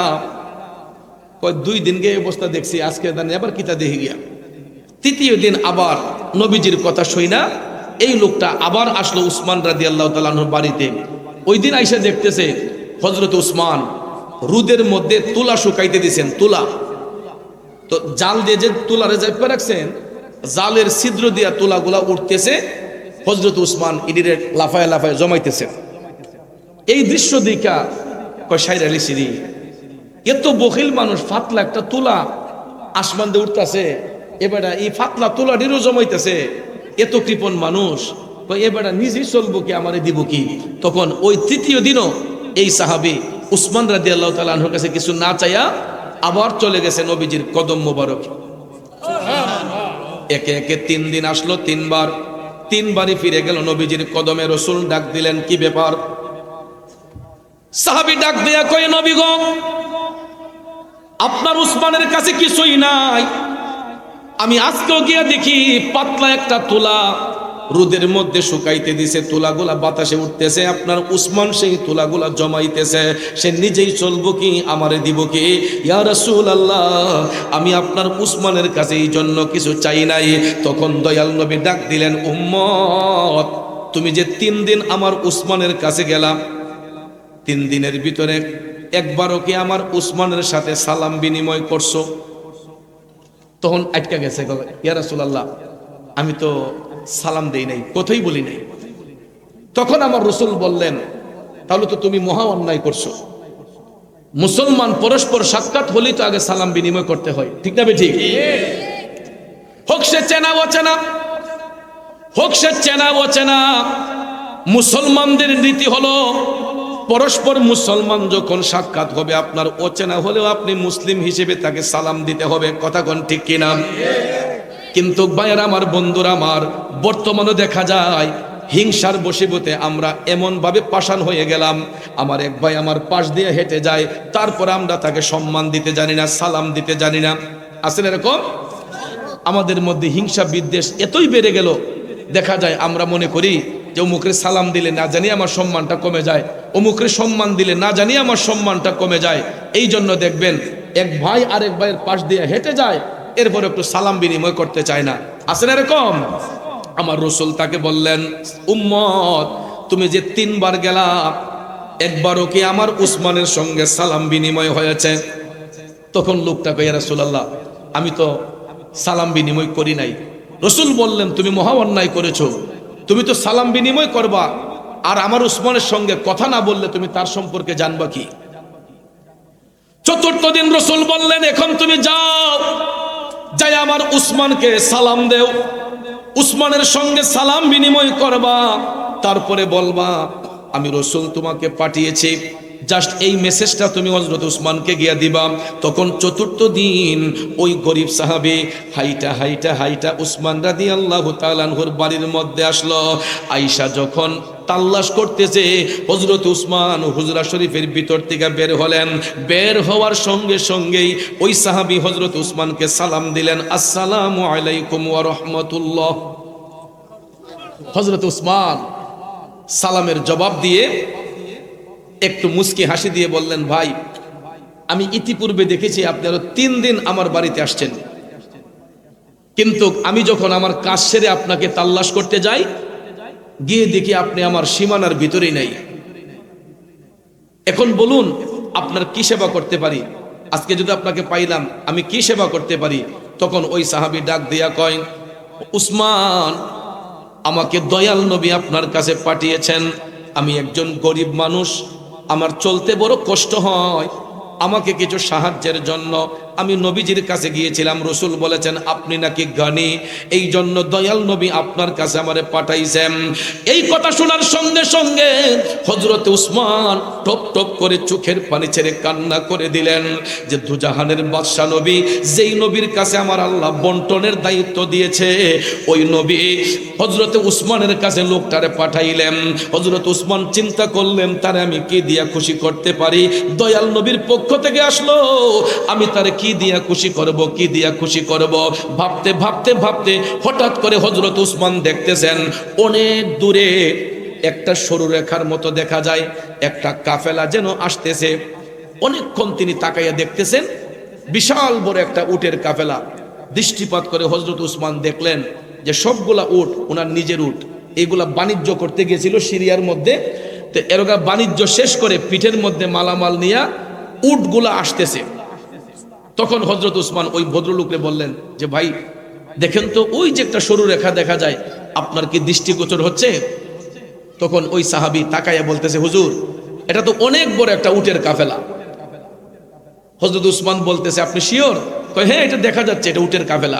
দুই দিন গে অবস্থা দেখছি, আজকে দান আবার কিতা দেখি গিয়া। তৃতীয় দিন আবার নবীজির কথা শুই না এই লোকটা আবার আসলো উসমান রাদিয়াল্লাহু তাআলা আনহুর বাড়িতে। ওই দিন আইসা দেখতেছে হযরত উসমান রুদের মধ্যে তুলা শুকাইতে দিয়েছেন। তুলা তো জাল দিয়ে যে তুলারে জাইপা রাখছেন, জালের ছিদ্র দিয়া তুলাগুলা উঠতেছে, হযরত উসমান ইডিরে লাফায় লাফায় জমাইতেছেন। এই দৃশ্য দেখা কয়, সাইরা লিসিরি, এত বখিল মানুষ, ফাতলা একটা তুলা আসমান দিয়ে উঠতেছে, এবারে এই ফাতলা তুলাটিরও জমাইতেছে, এত কৃপণ মানুষ। এবারে নিজেই চলবো কি, আমারে দিব কি? তখন ওই তৃতীয় দিনও এই সাহাবী উসমান রাদিয়াল্লাহু তাআলা আনহুর কাছে কিছু না চাইয়া আবার চলে গেছে নবীজির কদম মোবারক। একে একে 3 দিন আসলো, 3বারই ফিরে গেল নবীজির কদমে। রসুল ডাক দিলেন, কি ব্যাপার? সাহাবী ডাক দিয়া কয়, নবী গো, আপনার উসমানের কাছে কিছুই নাই। আমি আজকেও গিয়ে দেখি পাতলা একটা তুলা রোদের মধ্যে শুকাইতে দিছে, তুলাগুলা বাতাসে উঠতেছে, আপনার উসমান সেই তুলাগুলা জমাইতেছে। সে নিজেই চলবো কি, আমারে দিব কি? ইয়া রাসূলুল্লাহ, আমি আপনার উসমানের কাছে এই জন্য কিছু চাই নাই। তখন দয়াল নবী ডাক দিলেন, উম্মত, তুমি যে 3 দিন আমার উসমানের কাছে গেলাম, 3 দিনের ভিতরে একবারও কি আমার উসমানের সাথে সালাম বিনিময় করছো? তখন আটকা গেছে, ইয়া রাসূলুল্লাহ, আমি তো সালাম দেই নাই, কথাই বলি নাই। তখন আমার রসুল বললেন, তাহলে তো তুমি মহা অন্যায় করছো। মুসলমান পরস্পর সাক্ষাৎ হলেই তো আগে সালাম বিনিময় করতে হয়, ঠিক না ঠিক? হোক সে চেনা অচেনা, হোক সে চেনা অচেনা, মুসলমানদের রীতি হলো পরস্পর মুসলমান যখন সাক্ষাৎ হবে, আপনার অচেনা হলেও আপনি মুসলিম হিসেবে তাকে সালাম দিতে হবে। কথা কোন ঠিক কিনা? কিন্তু ভাইয়েরা আমার, বন্ধুরা আমার, বর্তমানে দেখা যায় হিংসার বশীভূতে আমরা এমন ভাবে পাষাণ হয়ে গেলাম, আমার এক ভাই আমার পাশ দিয়ে হেঁটে যায়, তারপর আমরা তাকে সম্মান দিতে জানি না, সালাম দিতে জানি না। আছেন এরকম? আমাদের মধ্যে হিংসা বিদ্বেষ এতই বেড়ে গেল, দেখা যায় আমরা মনে করি যে অমুকের সালাম দিলে না জানি আমার সম্মানটা কমে যায়, অমুকের সম্মান দিলে না জানি আমার সম্মানটা কমে যায়। এই জন্য দেখবেন এক ভাই আরেক ভাইয়ের পাশ দিয়ে হেঁটে যায়, এরপর একটু সালাম বিনিময় করতে চায় না। আছেন এরকম? আমার রসুল তাকে বললেন, উম্মত, তুমি যে 3 বার গেলা, একবারও কি আমার উসমানের সঙ্গে সালাম বিনিময় হয়েছে? তখন লোকটা কয়, ইয়া রাসূলুল্লাহ, আমি তো সালাম বিনিময় করি নাই। রসুল বললেন, তুমি মহা অন্যায় করেছো। তুমি তো সালাম বিনিময় করবা, আর আমার উসমানের সঙ্গে কথা না বললে তুমি তার সম্পর্কে জানবা কি? 4র্থ দিন রসুল বললেন, এখন তুমি যাও, যাই আমার উসমানকে সালাম দেও, উসমানের সঙ্গে সালাম বিনিময় করবা, তারপরে বলবা আমি রসুল তোমাকে পাঠিয়েছি, জাস্ট এই মেসেজটা তুমি হযরত উসমানকে গিয়া দিবা। তখন 4র্থ দিন ওই গরিব সাহাবী হাইটা হাইটা হাইটা উসমান রাদিয়াল্লাহু তাআলা আনহুর বাড়ির মধ্যে আসলো। আয়েশা যখন তাল্লাশ করতেছে, হযরত উসমান হুজরা শরীফের ভিতর থেকে বের হলেন। বের হওয়ার সঙ্গে সঙ্গেই ওই সাহাবী হযরত উসমানকে সালাম দিলেন, আসসালামু আলাইকুম ওয়া রাহমাতুল্লাহ। হযরত উসমান সালামের জবাব দিয়ে একটু মুস্কি হাসি দিয়ে বললেন, ভাই, আমি ইতিপূর্বে দেখেছি আপনি আরো 3 দিন আমার বাড়িতে আসছেন, কিন্তু আমি যখন আমার কাজ সেরে আপনাকে তাল্লাশ করতে যাই, গিয়ে দেখি আপনি আমার সীমানার ভিতরেই নাই। এখন বলুন আপনার কি সেবা করতে পারি? আজকে যদি আপনাকে পাইলাম, আমি কি সেবা করতে পারি? তখন ওই সাহাবী ডাক দিয়া কয়, উসমান, আমাকে দয়াল নবী আপনার কাছে পাঠিয়েছেন। আমি একজন গরিব মানুষ, আমার চলতে বড় কষ্ট হয়, আমাকে কিছু সাহায্যের জন্য আমি নবীজির কাছে গিয়েছিলাম। রসুল বলেছেন আপনি নাকি জ্ঞানী, এই জন্য দয়াল নবী আপনার কাছে আমারে পাঠাইছেন। এই কথা শোনার সঙ্গে সঙ্গে হযরত উসমান টপ টপ করে চোখের পানি ছেড়ে কান্না করে দিলেন যে দুজাহানের বাদশা নবী, যেই নবীর কাছে আমার আল্লাহ বন্টনের দায়িত্ব দিয়েছে, ওই নবী হযরত উসমানের কাছে লোকটারে পাঠাইলেন। হযরত উসমান চিন্তা করলেন, তারে আমি কি দিয়া খুশি করতে পারি? দয়াল নবীর পক্ষ থেকে আসলো, আমি তারে কি দিয়া খুশি করব, কি দিয়া খুশি করব? ভাবতে ভাবতে ভাবতে হঠাৎ করে হযরত উসমান দেখতেছেন অনেক দূরে একটা সরু রেখার মতো দেখা যায়, একটা কাফেলা যেন আসতেছে। অনেকক্ষণ তিনি তাকাইয়া দেখতেছেন, বিশাল বড় একটা উটের কাফেলা। দৃষ্টিপাত করে হযরত উসমান দেখলেন যে সবগুলা উট ওনার নিজের উট, এইগুলা বাণিজ্য করতে গিয়েছিল সিরিয়ার মধ্যে। তো এরকম বাণিজ্য শেষ করে পিঠের মধ্যে মালামাল নিয়ে উটগুলা আসতেছে। তখন হযরত উসমান ওই ভদ্রলোককে বললেন যে, ভাই দেখেন তো, ওই যে একটা সরু রেখা দেখা যায়, আপনার কি দৃষ্টিগোচর হচ্ছে? তখন ওই সাহাবী তাকাইয়া বলতেছে, হুজুর, এটা তো অনেক বড় একটা উটের কাফেলা। হযরত উসমান বলতেছে, আপনি শিওর? কয়, হ্যাঁ, এটা দেখা যাচ্ছে, এটা উটের কাফেলা।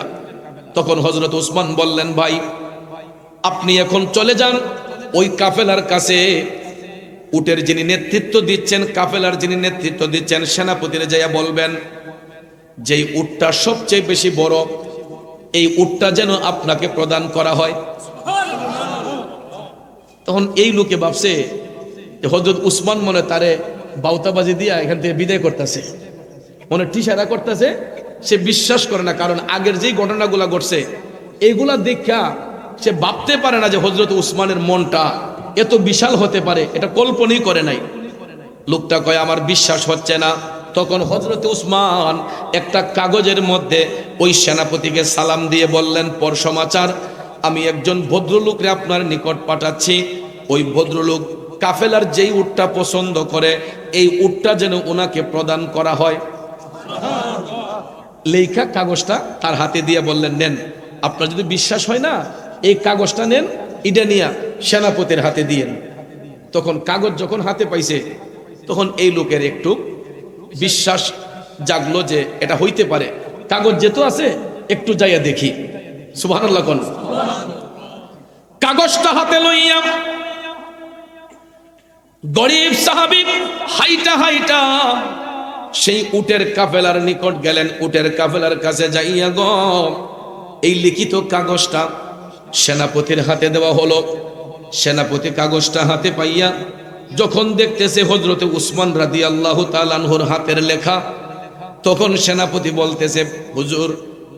তখন হযরত উসমান বললেন, ভাই, আপনি এখন চলে যান ওই কাফেলার কাছে। উটের যিনি নেতৃত্ব দিচ্ছেন, কাফেলার যিনি নেতৃত্ব দিচ্ছেন, সেনাপতিরে যাইয়া বলবেন যেই উটটা সবচেয়ে বেশি বড়, এই উটটা যেন আপনাকে প্রদান করা হয়। তখন এই লোকে ভাবছে যে হযরত উসমান মনে তারে বাউতাবাজি দিয়া এখান থেকে বিদায় করতেছে, মনে টিসারা করতেছে। সে বিশ্বাস করে না, কারণ আগের যেই ঘটনাগুলা ঘটছে এইগুলা দেখা সে ভাবতে পারে না যে হযরত উসমানের মনটা এত বিশাল হতে পারে, এটা কল্পনাই করে নাই। লোকটা কয় আমার বিশ্বাস হচ্ছে না। তখন হযরত উসমান একটা কাগজের মধ্যে ওই সেনাপতিকে সালাম দিয়ে বললেন, পর সমাচার, আমি একজন ভদ্রলোকরে আপনার নিকট পাঠাচ্ছি। ওই ভদ্রলোক কাফেলার যেই উটটা পছন্দ করে এই উটটা যেন ওনাকে প্রদান করা হয়। লেখা কাগজটা তার হাতে দিয়ে বললেন, নেন, আপনার যদি বিশ্বাস হয় না এই কাগজটা নেন, এটা নিয়ে সেনাপতির হাতে দিয়েন। তখন কাগজ যখন হাতে পাইছে তখন এই লোকের একটু বিশ্বাস জাগলো যে এটা হইতে পারে, কাগজ যেহেতু আছে একটু যাইয়া দেখি। সুবহানাল্লাহ কোন। কাগজটা হাতে লইয়া গরিব সাহাবী হাইটা হাইটা সেই উটের কাফেলার নিকট গেলেন। উটের কাফেলার কাছে যাইয়া গো এই লিখিত কাগজটা সেনাপতির হাতে দেওয়া হলো। সেনাপতি কাগজটা হাতে পাইয়া যখন দেখতেছে হযরতে উসমান রাদিয়াল্লাহু তাআলা আনহুর হাতের লেখা, তখন সেনাপতি বলতেছে, হুজুর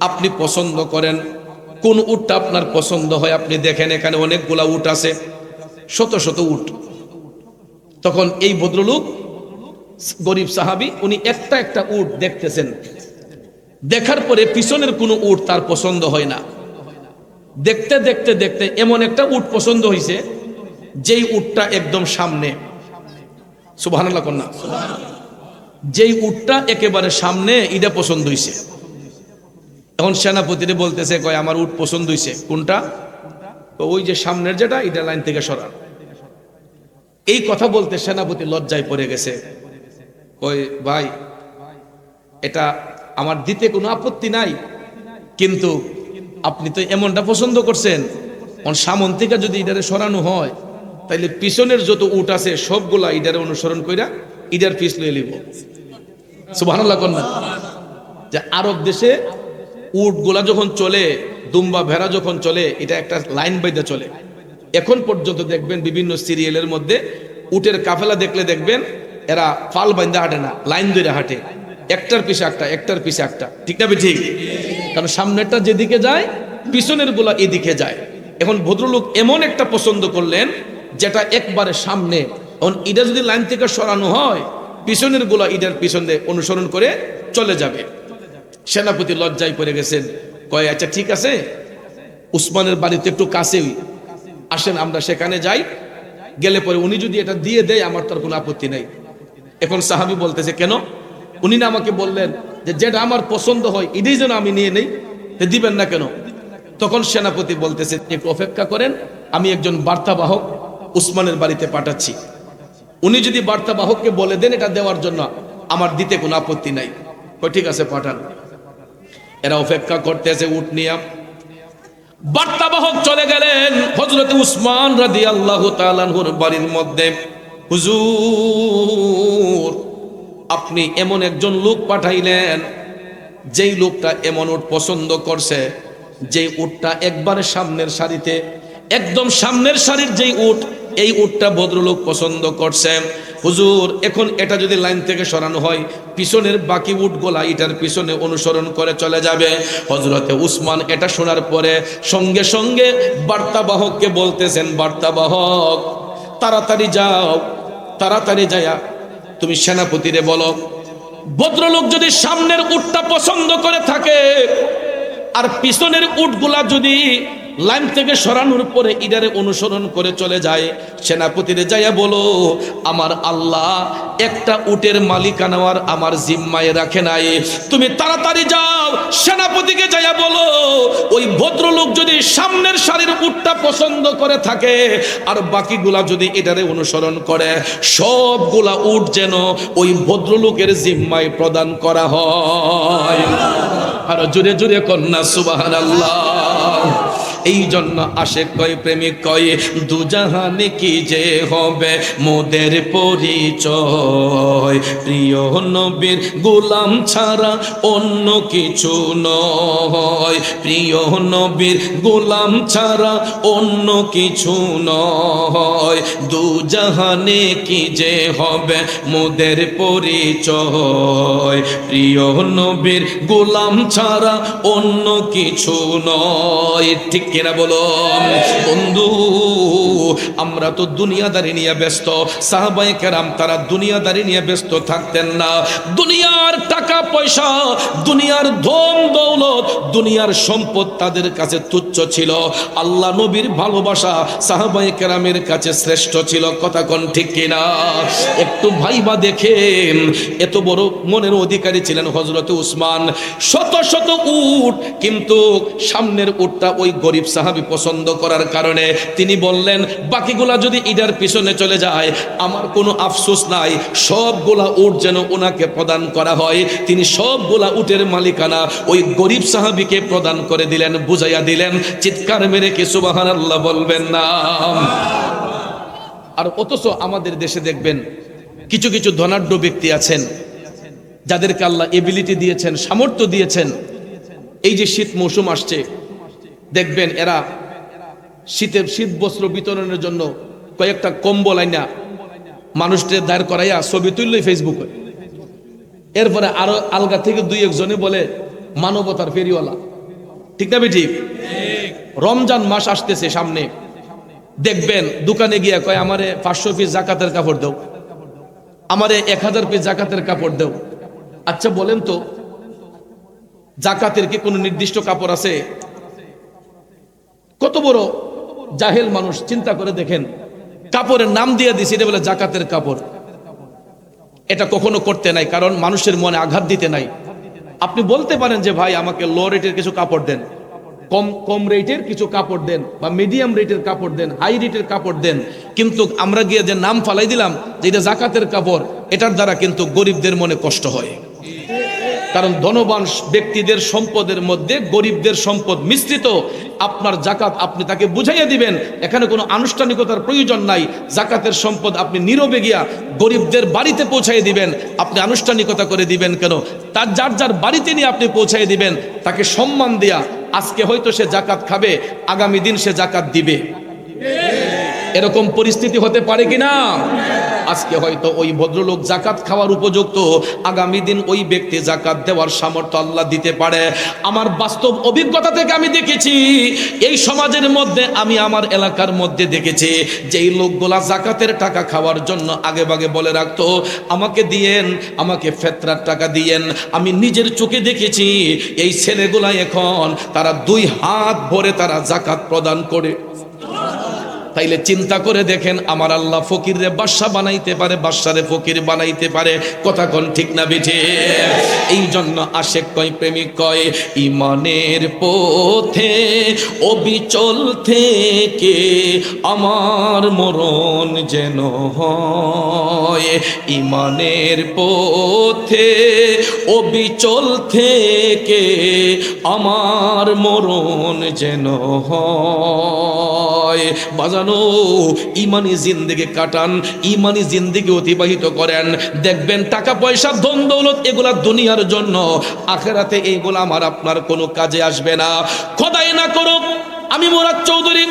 আপনি পছন্দ করেন, কোন উটটা আপনার পছন্দ হয় আপনি দেখেন, এখানে অনেকগুলা উট আছে, শত শত উট। তখন এই ভদ্রলোক গরিব সাহাবী উনি একটা একটা উট দেখতেছেন, দেখার পরে পিছনের কোনো উট তার পছন্দ হয় না। দেখতে দেখতে দেখতে এমন একটা উট পছন্দ হয়েছে যেই উটটা একদম সামনে। সুবহানাল্লাহ কন্যা। যেই উটটা একেবারে সামনে এটা পছন্দ হয়েছে। এখন সেনাপতিরে বলতেছে, কয় আমার উট পছন্দ হয়েছে। কোনটা? ওই যে সামনের যেটা, এটা লাইন থেকে সরান। এই কথা বলতে সেনাপতি লজ্জায় পড়ে গেছে। কয় ভাই, এটা আমার দিতে কোনো আপত্তি নাই, কিন্তু আপনি তো এমনটা পছন্দ করছেন, সামন থেকে যদি ইডারে সরানো হয় তাইলে পিছনের যত উট আছে সবগুলা ইডারে অনুসরণ কইরা ইডার পিছ লইয়ে লিব। সুবহানাল্লাহ কন্যা। যে আরব দেশে উটগুলা যখন চলে, দুম্বা ভেড়া যখন চলে, এটা একটা লাইন বাইদা চলে। এখন পর্যন্ত দেখবেন বিভিন্ন সিরিয়ালের মধ্যে উটের কাফেলা দেখলে দেখবেন এরা ফাল বাইন্দা হাঁটে না, লাইন ধরে হাঁটে, একটার পিছে একটা, একটার পিছে একটা। ঠিক না ঠিক? কারণ সামনেরটা যেদিকে যায় পিছনের গুলা এদিকে যায়। এখন ভদ্রলোক এমন একটা পছন্দ করলেন যেটা একবারে সামনে। এখন ইডা যদি লাইন থেকে সরানো হয় পিছনের গুলা ইডার পিছনে অনুসরণ করে চলে যাবে। সেনাপতি লজ্জায় পড়ে গেছেন। কয় আচ্ছা ঠিক আছে, উসমানের বাড়িতে একটু কাছেই, আসেন আমরা সেখানে যাই, গেলে পরে উনি যদি এটা দিয়ে দেয় আমার তার কোনো আপত্তি নাই। এখন সাহাবী বলতেছে, কেন? উনি না আমাকে বললেন যে যেটা আমার পছন্দ হয় এটাই যেন আমি নিয়ে নেই, দিবেন না কেন? তখন সেনাপতি বলতেছে, একটু অপেক্ষা করেন, আমি একজন বার্তাবাহক উসমানের বাড়িতে পাঠাচ্ছি, উনি যদি বার্তাবাহককে বলে দেন এটা দেওয়ার জন্য আমার দিতে কোনো আপত্তি নাই। ঠিক আছে, পাঠান। এরা অপেক্ষা করতেছে উট নিয়া। বার্তাবাহক চলে গেলেন হযরত উসমান রাদিয়াল্লাহু তাআলা আনহুর বাড়ির মধ্যে। হুজুর, আপনি এমন একজন লোক পাঠাইলেন যেই লোকটা এমন উট পছন্দ করছে, যেই উটটা একবারে সামনের সারিতে, একদম সামনের সারির যেই উট, এই উটটা ভদ্রলোক পছন্দ করছে। হুজুর, এখন এটা যদি লাইন থেকে সরানো হয় পিছনের বাকি উটগুলা এটার পিছনে অনুসরণ করে চলে যাবে। হযরতে উসমান এটা শোনার পরে সঙ্গে সঙ্গে বার্তাবাহককে বলতেছেন, বার্তাবাহক তাড়াতাড়ি যাও, তাড়াতাড়ি যায়া তুমি সেনাপতিরে বলো ভদ্রলোক যদি সামনের উটটা পছন্দ করে থাকে আর পিছনের উটগুলা যদি লাইন থেকে সরানোর পরে ইডারে অনুসরণ করে চলে যায়, সেনাপতিরে যাইয়া বলো আমার আল্লাহ একটা উটের মালিকানা আমার জিম্মায় রাখে নাই। তুমি তাড়াতাড়ি যাও, সেনাপতিকে যাইয়া বলো ওই ভদ্রলোক যদি সামনের সারির উটটা পছন্দ করে থাকে আর বাকিগুলা যদি এটারে অনুসরণ করে, সবগুলা উট যেন ওই ভদ্রলোকের জিম্মায় প্রদান করা হয়। আর জোরে জোরে কন্যা সুবহানাল্লাহ। এই জন্য আশিক কয় প্রেমিক কয় দুজাহানে কি যে হবে মোদের পরিচয়, প্রিয় নবীর গোলাম ছাড়া অন্য কিছু নয়, প্রিয় নবীর গোলাম ছাড়া অন্য কিছু নয়, দুজাহানে কি যে হবে মোদের পরিচয়, প্রিয় নবীর গোলাম ছাড়া অন্য কিছু নয়। ঠিক কিনা বলো বন্ধু? আমরা তো দুনিয়াদারি নিয়ে ব্যস্ত, সাহাবায়ে কেরাম তারা দুনিয়াদারি নিয়ে ব্যস্ত থাকতেন না। দুনিয়ার টাকা পয়সা, দুনিয়ার ধন দৌলত, দুনিয়ার সম্পদ তাদের কাছে তুচ্ছ ছিল। আল্লাহ নবীর ভালোবাসা সাহাবায়ে কেরামের কাছে শ্রেষ্ঠ ছিল। কথা কোন ঠিক কিনা? একটু ভাইবা দেখেন, এত বড় মনের অধিকারী ছিলেন হযরতে উসমান। শত শত উট, কিন্তু সামনের উটটা ওই গরিব সাহাবী পছন্দ করার কারণে তিনি বললেন বাকিগুলা যদি ইডার পিছনে চলে যায় আমার কোনো আফসোস নাই, সবগুলা উট যেন ওনাকে প্রদান করা হয়। তিনি সবগুলা উটের মালিকানা ওই গরিব সাহাবীকে প্রদান করে দিলেন, বুঝাইয়া দিলেন। চিৎকার মেরে কি সুবহানাল্লাহ বলবেন না? আর অথচ আমাদের দেশে দেখবেন কিছু কিছু ধনাঢ্য ব্যক্তি আছেন যাদেরকে আল্লাহ এবিলিটি দিয়েছেন, সামর্থ্য দিয়েছেন। এই যে শীত মৌসুম আসছে, দেখবেন এরা শীতের শীত বস্ত্র বিতরণের জন্য কয়েকটা কম্বল আইনা মানুষদের দাঁড় করাইয়া ছবি তুলল ফেসবুকে। এরপরে আরো আলগা থেকে দুই একজনে বলে মানবতার ফেরিওয়ালা। ঠিক না ঠিক? রমজান মাস আসতেছে সামনে, দেখবেন দোকানে গিয়া কয় আমারে 500 পিস জাকাতের কাপড় দাও, আমারে 1000 পিস জাকাতের কাপড় দাও। আচ্ছা বলেন তো, জাকাতের কি কোনো নির্দিষ্ট কাপড় আছে? কত বড় জাহেল মানুষ, চিন্তা করে দেখেন। কাপড়ের নাম দিয়ে দিছি, এটা বলে জাকাতের কাপড়। এটা কখনো করতে নাই, কারণ মানুষের মনে আঘাত দিতে নাই। আপনি বলতে পারেন যে ভাই আমাকে লো রেটের কিছু কাপড় দেন, কম রেটের কিছু কাপড় দেন, বা মিডিয়াম রেটের কাপড় দেন, হাই রেটের কাপড় দেন, কিন্তু আমরা গিয়ে যে নাম ফালাই দিলাম যে এটা জাকাতের কাপড়, এটার দ্বারা কিন্তু গরিবদের মনে কষ্ট হয়। কারণ ধনবান ব্যক্তিদের সম্পদের মধ্যে গরিবদের সম্পদ মিশ্রিত। আপনার জাকাত আপনি তাকে বুঝাইয়া দিবেন, এখানে কোনো আনুষ্ঠানিকতার প্রয়োজন নাই। জাকাতের সম্পদ আপনি নীরবে গিয়া গরিবদের বাড়িতে পৌঁছাই দিবেন। আপনি আনুষ্ঠানিকতা করে দিবেন কেন? তার যার যার বাড়িতে নিয়ে আপনি পৌঁছাই দিবেন, তাকে সম্মান দেয়া। আজকে হয়তো সে জাকাত খাবে, আগামী দিন সে জাকাত দিবে। এরকম পরিস্থিতি হতে পারে কিনা? আজকে হয়তো ওই ভদ্রলোক জাকাত খাওয়ার উপযুক্ত, আগামী দিন ওই ব্যক্তি জাকাত দেওয়ার সামর্থ্য আল্লাহ দিতে পারে। আমার বাস্তব অভিজ্ঞতা থেকে আমি দেখেছি, এই সমাজের মধ্যে, আমি আমার এলাকার মধ্যে দেখেছি, যেই লোকগুলা জাকাতের টাকা খাওয়ার জন্য আগে ভাগে বলে রাখতো আমাকে দিয়েন, আমাকে ফেতরার টাকা দিয়েন, আমি নিজের চোখে দেখেছি এই ছেলেগুলা এখন তারা 2 হাত ভরে তারা জাকাত প্রদান করে। তাইলে চিন্তা করে দেখেন, আমার আল্লাহ ফকিরে বাদশা বানাইতে পারে, বাদশারে ফকির বানাইতে পারে। কথা কোন ঠিক না বেঠে? এই জন্য আশিক কয় প্রেমিক কয় ইমানের পথে অবিচল থেকে আমার মরণ যেন হয়, ইমানের পথে অবিচল থেকে আমার মরণ যেন হয়। বাজানো ইমানি জিন্দেগি কাটান, ইমানি জিন্দেগি অতিবাহিত করেন। দেখবেন টাকা পয়সা ধন দৌলত এগুলা দুনিয়ার জন্য, আখেরাতে এইগুলা আমার আপনার কোনো কাজে আসবে না। খোদাই না করুক আমি মুরাদ চৌধুরী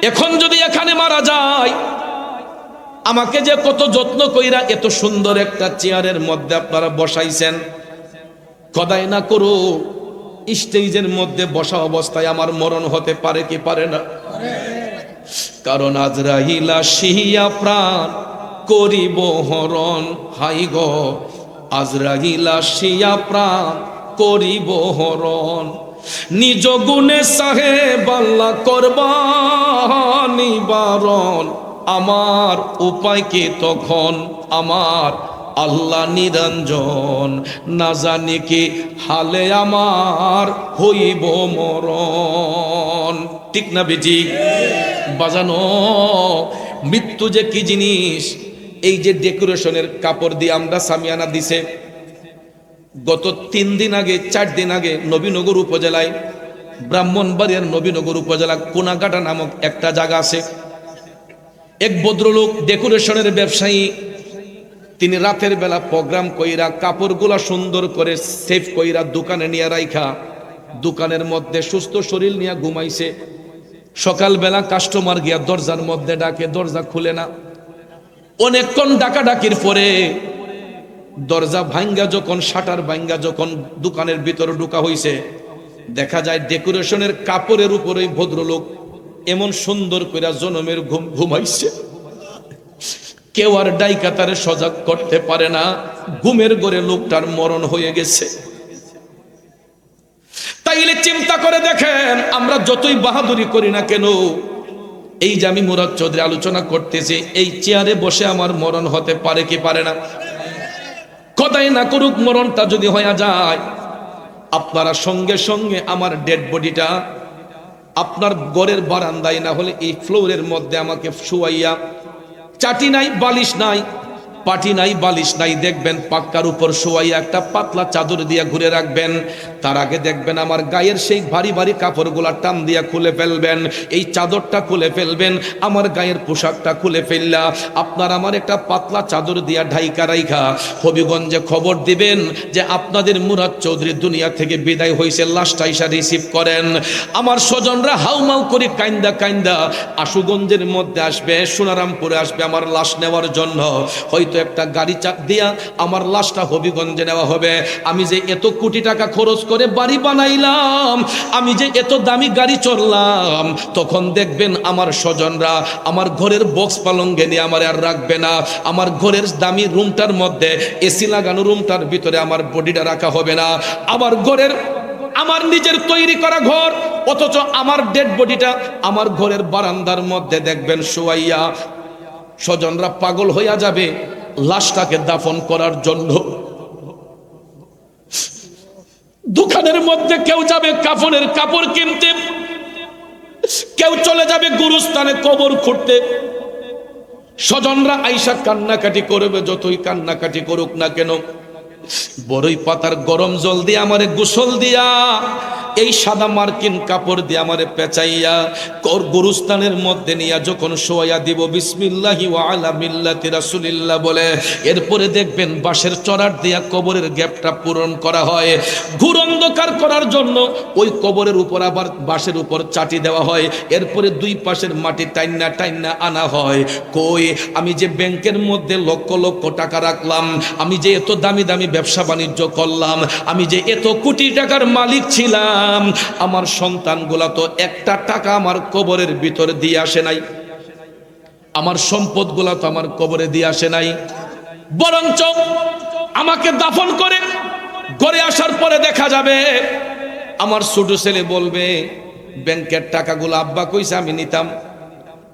এখন যদি এখানে মারা যায়, আমাকে যে কত যত্ন কইরা এত সুন্দর একটা চেয়ারের মধ্যে আপনারা বসাইছেন, খোদাই না করুক স্টেজের মধ্যে বসা অবস্থায় আমার মরণ হতে পারে কি পারে না? কারণ আজরাইল আসিয়া প্রাণ করিব হরণ। হাই গো, আজরাইল আসিয়া প্রাণ করিব হরণ, নিজ গুণে সাহেব আল্লাহ করবা নিবারণ। আমার উপায় কি তখন, আমার আল্লাহ নিরঞ্জন, না জানি কি হালে আমার হইব মরণ। ঠিক না বেজি? বাজানো মৃত্যু যে কি জিনিস। এই যে ডেকোরেশনের কাপড় দিয়ে আমরা সামিয়ানা দিছে, গত 3 দিন আগে 4 দিন আগে নবীনগর উপজেলায় ব্রাহ্মণবাড়িয়ার নবীনগর উপজেলা কোনাঘাটা নামক একটা জায়গা আছে। এক ভদ্রলোক ডেকোরেশনের ব্যবসায়ী, তিনি রাতের বেলা প্রোগ্রাম কইরা কাপড়গুলা সুন্দর করে সেভ কইরা দোকানে নিয়ে রাইখা দোকানের মধ্যে সুস্থ শরীর নিয়ে ঘুমাইছে। সকালবেলা কাস্টমার গিয়া দরজার মধ্যে ডাকে, দরজা খুলে না। অনেকক্ষণ ডাকাডাকির পরে দরজা ভাঙ্গা যখন, শাটার ভাঙ্গা যখন দোকানের ভিতরে ঢুকা হইছে, দেখা যায় ডেকোরেশনের কাপড়ের উপরে ভদ্রলোক এমন সুন্দর করে জনমের ঘুম ঘুমাইছে। কেউ আর ডাইকা তারে সজাগ করতে পারে না। ঘুমের ঘরে লোকটার মরণ হয়ে গেছে। তাইলে চিন্তা করে দেখেন, আমরা যতই বাহাদুরি করি না কেন, এই যে আমি মুরাদ চৌধুরী আলোচনা করতেছি, এই চেয়ারে বসে আমার মরণ হতে পারে কি পারে না? খোদাই না করুক মরণটা যদি হয়ে যায়, আপনারা সঙ্গে সঙ্গে আমার ডেড বডিটা আপনার ঘরের বারান্দায় না হলে এই ফ্লোরের মধ্যে আমাকে শুয়াইয়া, চাটি নাই, বালিশ নাই, পাটি নাই, বালিশ নাই, দেখবেন পাক্কার উপর শোয়াইয়া একটা পাতলা চাদর দিয়া ঘুরে রাখবেন। তার আগে দেখবেন আমার গায়ের সেই ভারী ভারী কাপড়গুলা টান দিয়া খুলে ফেলবেন, এই চাদরটা খুলে ফেলবেন, আমার গায়ের পোশাকটা খুলে ফেললা আপনার আমার একটা পাতলা চাদর দিয়া ঢাইকা রাইখা হবিগঞ্জে খবর দিবেন যে আপনাদের মুরাদ চৌধুরী দুনিয়া থেকে বিদায় হয়েছে, লাশটা ইসা রিসিভ করেন। আমার স্বজনরা হাউমাউ করে কাইন্দা কাইন্দা আশুগঞ্জের মধ্যে আসবে, সোনারামপুরে আসবে আমার লাশ নেওয়ার জন্য। হয়তো একটা গাড়ি চাপ দিয়া আমার লাশটা হবিগঞ্জে নেওয়া হবে। আমি যে এত কোটি টাকা খরচ করে বাড়ি বানাইলাম, আমি যে এত দামি গাড়ি চড়লাম, তখন দেখবেন আমার স্বজনরা আমার ঘরের বক্স পালঙ্গে নিয়ে আমার আর রাখবে না। আমার ঘরের দামি রুমটার মধ্যে এসি লাগানো রুমটার ভিতরে আমার বডিটা রাখা হবে না। আমার ঘরের, আমার নিজের তৈরি করা ঘর, অথচ আমার ডেড বডিটা আমার ঘরের বারান্দার মধ্যে দেখবেন শোয়াইয়া। স্বজনরা পাগল হইয়া যাবে লাশটাকে দাফন করার জন্য। দোকানের মধ্যে কেউ যাবে কাফনের কাপড় কিনতে, কেউ চলে যাবে গুরুস্থানে কবর খুঁড়তে। স্বজনরা আইসা কান্নাকাটি করবে, যতই কান্নাকাটি করুক না কেন, বড়ই পাতার গরম জল দিয়ে আমারে গোসল দিয়া, এই সাদা মার্কিন কাপড় দিয়ে আমারে পেঁচাইয়া গুরুস্থানের মধ্যে নিয়ে যখন শোয়া দিব বিসমিল্লাহি ওয়া আলা মিল্লাতি রাসূলিল্লাহ বলে, এরপরে দেখবেন বাঁশের চড়ার দিয়া কবরের গ্যাপটা পূরণ করা হয়। ঘুর অন্ধকার করার জন্য ওই কবরের উপর আবার বাঁশের উপর চাটি দেওয়া হয়। এরপরে দুই পাশের মাটি টাইন্না টাইন্না আনা হয়। কই, আমি যে ব্যাংকের মধ্যে লক্ষ লক্ষ টাকা রাখলাম, আমি যে এত দামি দামি ব্যবসা বাণিজ্য করলাম, আমি যে এত কোটি টাকার মালিক ছিলাম, আমার সন্তানগুলা তো একটা টাকা আমার কবরের ভিতরে দিয়ে আসে নাই, আমার সম্পদগুলা তো আমার কবরে দিয়ে আসে নাই। বরঞ্চ আমাকে দাফন করে ঘরে আসার পরে দেখা যাবে আমার ছোট ছেলে বলবে ব্যাংকের টাকাগুলো আব্বা কইছে আমি নিতাম,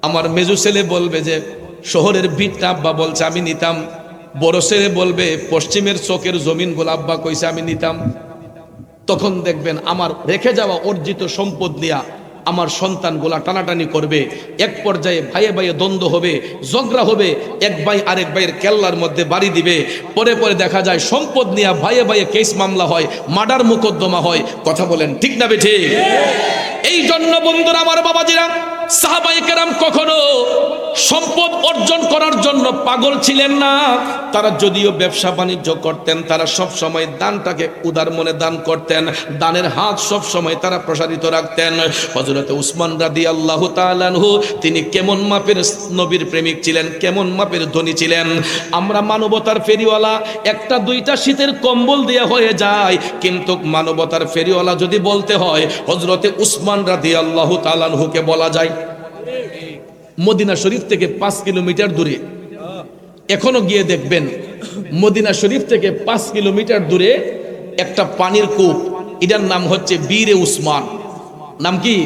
আমার মেজো ছেলে বলবে যে শহরের ভিটটা আব্বা বলছে আমি নিতাম, বড় ছেলে বলবে পশ্চিমের চকের জমিনগুলো আব্বা কইছে আমি নিতাম। তখন দেখবেন আমার রেখে যাওয়া অর্জিত সম্পদ নিয়ে আমার সন্তানগুলা টানাটানি করবে। এক পর্যায়ে ভাইয়ে ভাইয়ে দ্বন্দ্ব হবে, ঝগড়া হবে, এক ভাই আরেক ভাইয়ের কেল্লার মধ্যে বাড়ি দিবে। পরে পরে দেখা যায় সম্পদ নিয়ে ভাইয়ে ভাইয়ে কেস মামলা হয়, মার্ডার মোকদ্দমা হয়। কথা বলেন ঠিক না বেঠিক? এই জন্য বন্ধুরা আমার, বাবাজিরা, সাহাবায়ে কেরাম কখনো সম্পদ অর্জন করার জন্য পাগল ছিলেন না। তারা যদিও ব্যবসা বাণিজ্য করতেন, তারা সব সময় দানটাকে উদার মনে দান করতেন, দানের হাত সব সময় তারা প্রসারিত রাখতেন। হযরত উসমান রাদিয়াল্লাহু তাআলা আনহু তিনি কেমন মাপের নবীর প্রেমিক ছিলেন, কেমন মাপের ধনী ছিলেন। আমরা মানবতার ফেরিওয়ালা, একটা দুইটা শীতের কম্বল দেয়া হয়ে যায়, কিন্তু মানবতার ফেরিওয়ালা যদি বলতে হয় হযরত উসমান রাদিয়াল্লাহু তাআলা আনহুকে বলা যায়। মদিনা শরীফ থেকে 5 কিলোমিটার দূরে, এখনো গিয়ে দেখবেন মদিনা শরীফ থেকে 5 কিলোমিটার দূরে একটা পানির কূপ, এটার নাম হচ্ছে বীরে উসমান। নাম কি?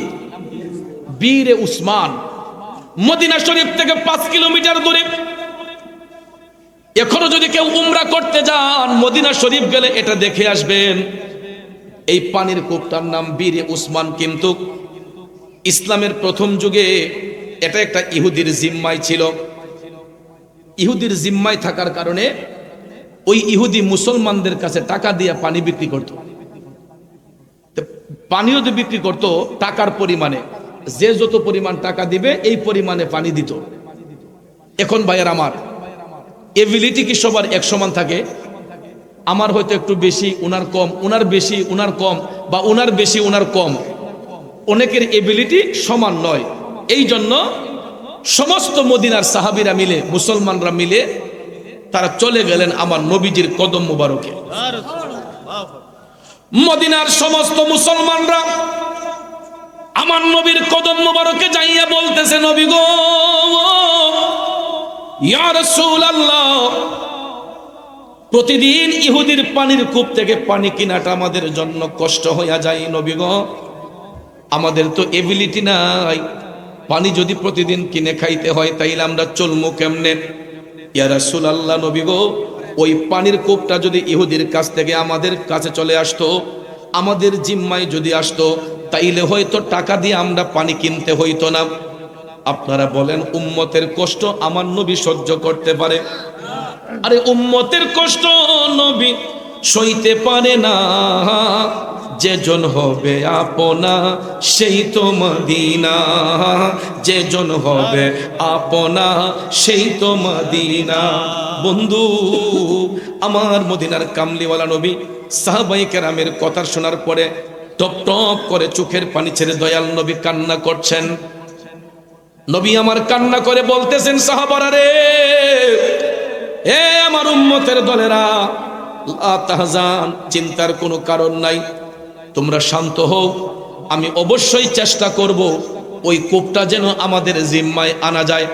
বীরে উসমান। মদিনা শরীফ থেকে 5 কিলোমিটার দূরে। এখনো যদি কেউ উমরা করতে যান, মদিনা শরীফ গেলে এটা দেখে আসবেন। এই পানির কূপটার নাম বীরে উসমান। কিন্তু ইসলামের প্রথম যুগে এটা একটা ইহুদির জিম্মায় ছিল। ইহুদির জিম্মায় থাকার কারণে ওই ইহুদি মুসলমানদের কাছে টাকা দিয়ে পানি বিক্রি করত। পানিও তো বিক্রি করতো টাকার পরিমাণে, যে যত পরিমাণ টাকা দিবে এই পরিমাণে পানি দিত। এখন ভাইয়ের আমার এবিলিটি কি সবার এক সমান থাকে? আমার হয়তো একটু বেশি, উনার কম, উনার বেশি উনার কম, বা উনার বেশি উনার কম, অনেকের এবিলিটি সমান নয়। এই জন্য সমস্ত মদিনার সাহাবীরা মিলে, মুসলমানরা মিলে তারা চলে গেলেন আমার নবীজির কদম মুবারকে। মদিনার সমস্ত মুসলমানরা আমার নবীর কদম মুবারকে যাইয়া বলতেছে, নবী গো, ইয়া রাসূলুল্লাহ, প্রতিদিন ইহুদির পানির কূপ থেকে পানি কিনাটা আমাদের জন্য কষ্ট হইয়া যায়। নবী গো, আমাদের তো এবিলিটি নাই, পানি যদি প্রতিদিন কিনে খাইতে হয় তাইলে আমরা চলমু কেমনে? ইয়া রাসূলুল্লাহ, নবী গো, ওই পানির কূপটা যদি ইহুদির কাছ থেকে আমাদের কাছে চলে আসতো, আমাদের জিম্মায় যদি আসতো, তাইলে হয়তো টাকা দিয়ে আমরা পানি কিনতে হইতো না। আপনারা বলেন, উম্মতের কষ্ট আমার নবী সহ্য করতে পারে? আরে উম্মতের কষ্ট নবী সইতে পারে না, যেজন হবে আপনা সেই তো মদিনা, যেজন হবে আপনা সেই তো মদিনা। বন্ধু আমার, মদিনার কামলিওয়ালা নবী সাহাবায়ে কেরামের কথা শোনার পরে টপ টপ করে চোখের পানি ছেড়ে দয়াল নবী কান্না করছেন। নবী আমার কান্না করে বলতেছেন, সাহাবারা রে, এ আমার উম্মতের দলেরা, লা তাহজান, চিন্তার কোনো কারণ নাই, তোমরা শান্ত হও, আমি অবশ্যই চেষ্টা করব ওই কূপটা যেন আমাদের জিম্মায় আনা যায়,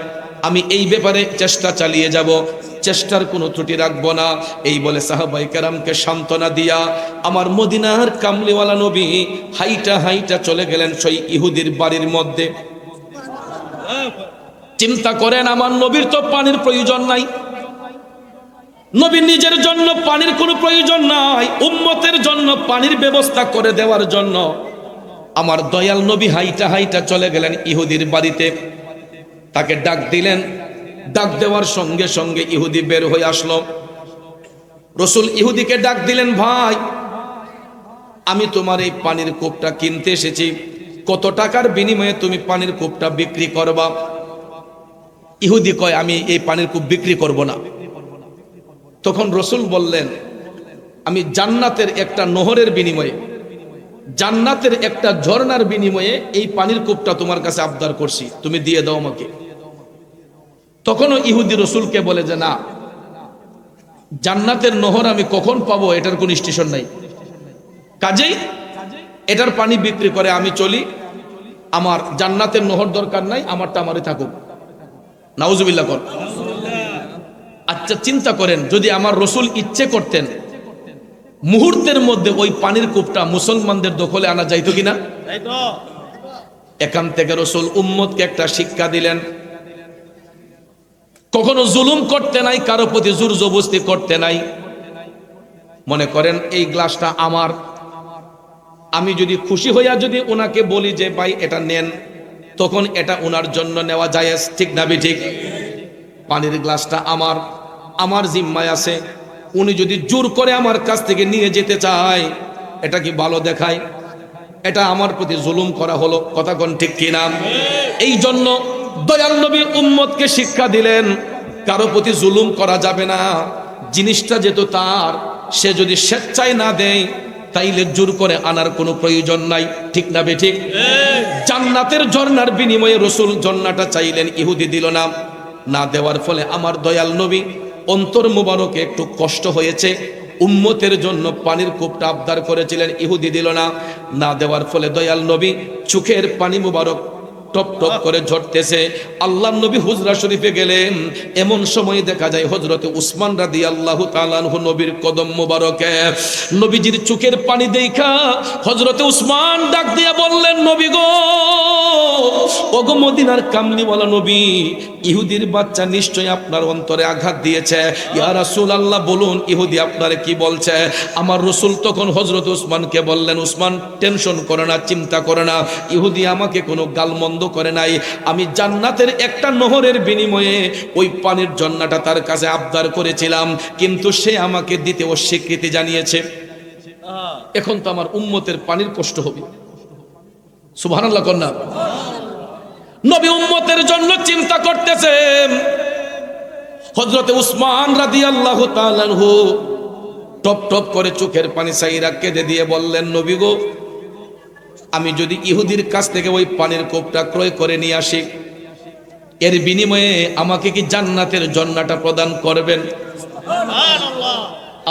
আমি এই ব্যাপারে চেষ্টা চালিয়ে যাব, চেষ্টার কোনো ত্রুটি রাখবো না। এই বলে সাহাবায়ে কেরামকে সান্ত্বনা দিয়া আমার মদিনার কামলিওয়ালা নবী হাইটা হাইটা চলে গেলেন সেই ইহুদির বাড়ির মধ্যে। চিন্তা করেন, আমার নবীর তো পানির প্রয়োজন নাই, নবীর নিজের জন্য পানির কোনো প্রয়োজন নাই, উম্মতের জন্য পানির ব্যবস্থা করে দেওয়ার জন্য আমার দয়াল নবী হাইটা হাইটা চলে গেলেন ইহুদির বাড়িতে। তাকে ডাক দিলেন, ডাক দেওয়ার সঙ্গে সঙ্গে ইহুদি বের হয়ে আসলো। রসুল ইহুদিকে ডাক দিলেন, ভাই, আমি তোমার এই পানির কূপটা কিনতে এসেছি, কত টাকার বিনিময়ে তুমি পানির কূপটা বিক্রি করবা? ইহুদি কয়, আমি এই পানির কূপ বিক্রি করব না। তখন রসুল বললেন, আমি জান্নাতের একটা নহরের বিনিময়ে, জান্নাতের একটা ঝর্ণার বিনিময়ে এই পানির কূপটা তোমার কাছে আবদার করছি, তুমি দিয়ে দাও আমাকে। তখনও ইহুদি রসুলকে বলে যে, না, জান্নাতের নহর আমি কখন পাবো এটার কোন স্টেশন নাই, কাজেই এটার পানি বিক্রি করে আমি চলি, আমার জান্নাতের নহর দরকার নাই, আমারটা আমারই থাকুক। নাউজুবিল্লাহ কর। আচ্ছা চিন্তা করেন, যদি আমার রসুল ইচ্ছে করতেন মুহূর্তের মধ্যে ওই পানির কূপটা মুসলমানদের দখলে আনা যাইতো কিনা? এখান থেকে রসুল উম্মতকে একটা শিক্ষা দিলেন, কখনো জুলুম করতে নাই, কারো প্রতি জোর জবরদস্তি করতে নাই। মনে করেন এই গ্লাসটা আমার, আমি যদি খুশি হইয়া যদি ওনাকে বলি যে ভাই এটা নেন, তখন এটা ওনার জন্য নেওয়া জায়েজ, ঠিক না ঠিক? পানির গ্লাসটা আমার, আমার জিম্মায় আছে, উনি যদি জোর করে আমার কাছ থেকে নিয়ে যেতে চায়, এটা কি ভালো দেখায়? এটা আমার প্রতি জুলুম করা হলো, কথা কোন ঠিক কিনা? এই জন্য দয়াল নবী উম্মতকে শিক্ষা দিলেন, কারো প্রতি জুলুম করা যাবে না, জিনিসটা যেহেতু তার, সে যদি স্বেচ্ছায় না দেয় তাইলে জোর করে আনার কোনো প্রয়োজন নাই, ঠিক না বে ঠিক? জান্নাতের ঝর্ণার বিনিময়ে রসুল ঝর্ণাটা চাইলেন, ইহুদি দিল না। না দেওয়ার ফলে আমার দয়াল নবী অন্তর মুবারকে একটু কষ্ট হয়েছে, উম্মতের জন্য পানির কূপটা আবদার করেছিলেন, ইহুদি দিল না। না দেওয়ার ফলে দয়াল নবী চোখের পানি মুবারক টপ টপ করে ঝরতেছে। আল্লাহ নবী হুজরা শরীফে গেলেন, এমন সময় দেখা যায় হযরতে উসমান রাদিয়াল্লাহু তাআলা আনহু নবীর কদম মুবারকে, নবীজির চোখের পানি দেখা হযরতে উসমান ডাক দিয়া বললেন, নবী গো, ওগো মদিনার কামলিওয়ালা নবী, ইহুদির বাচ্চা নিশ্চয় আপনার অন্তরে আঘাত দিয়েছে। ইয়া রাসূলুল্লাহ, বলুন ইহুদি আপনারে কি বলছে? আমার রাসূল তখন হযরত উসমানকে বললেন, উসমান টেনশন করে না, চিন্তা করে না, ইহুদি আমাকে কোনো গালমন্দ করে নাই, আমি জান্নাতের একটা নহরের বিনিময়ে ওই পানির ঝর্ণাটা তার কাছে আবদার করেছিলাম, কিন্তু সে আমাকে দিতে অস্বীকৃতি জানিয়েছে। এখন তো আমার উম্মতের পানির কষ্ট হবে। সুবহানাল্লাহ কন্যা। নবী উম্মতের জন্য চিন্তা করতেছেন। হযরতে উসমান রাদিয়াল্লাহু তাআলা আনহু টপ টপ করে চোখের পানি সাইরা কেঁদে দিয়ে বললেন, নবী গো, আমি যদি ইহুদির কাছ থেকে ওই পানির কোপটা ক্রয় করে নিয়ে আসি, এর বিনিময়ে আমাকে কি জান্নাতের জন্নাটা প্রদান করবেন? সুবহানাল্লাহ।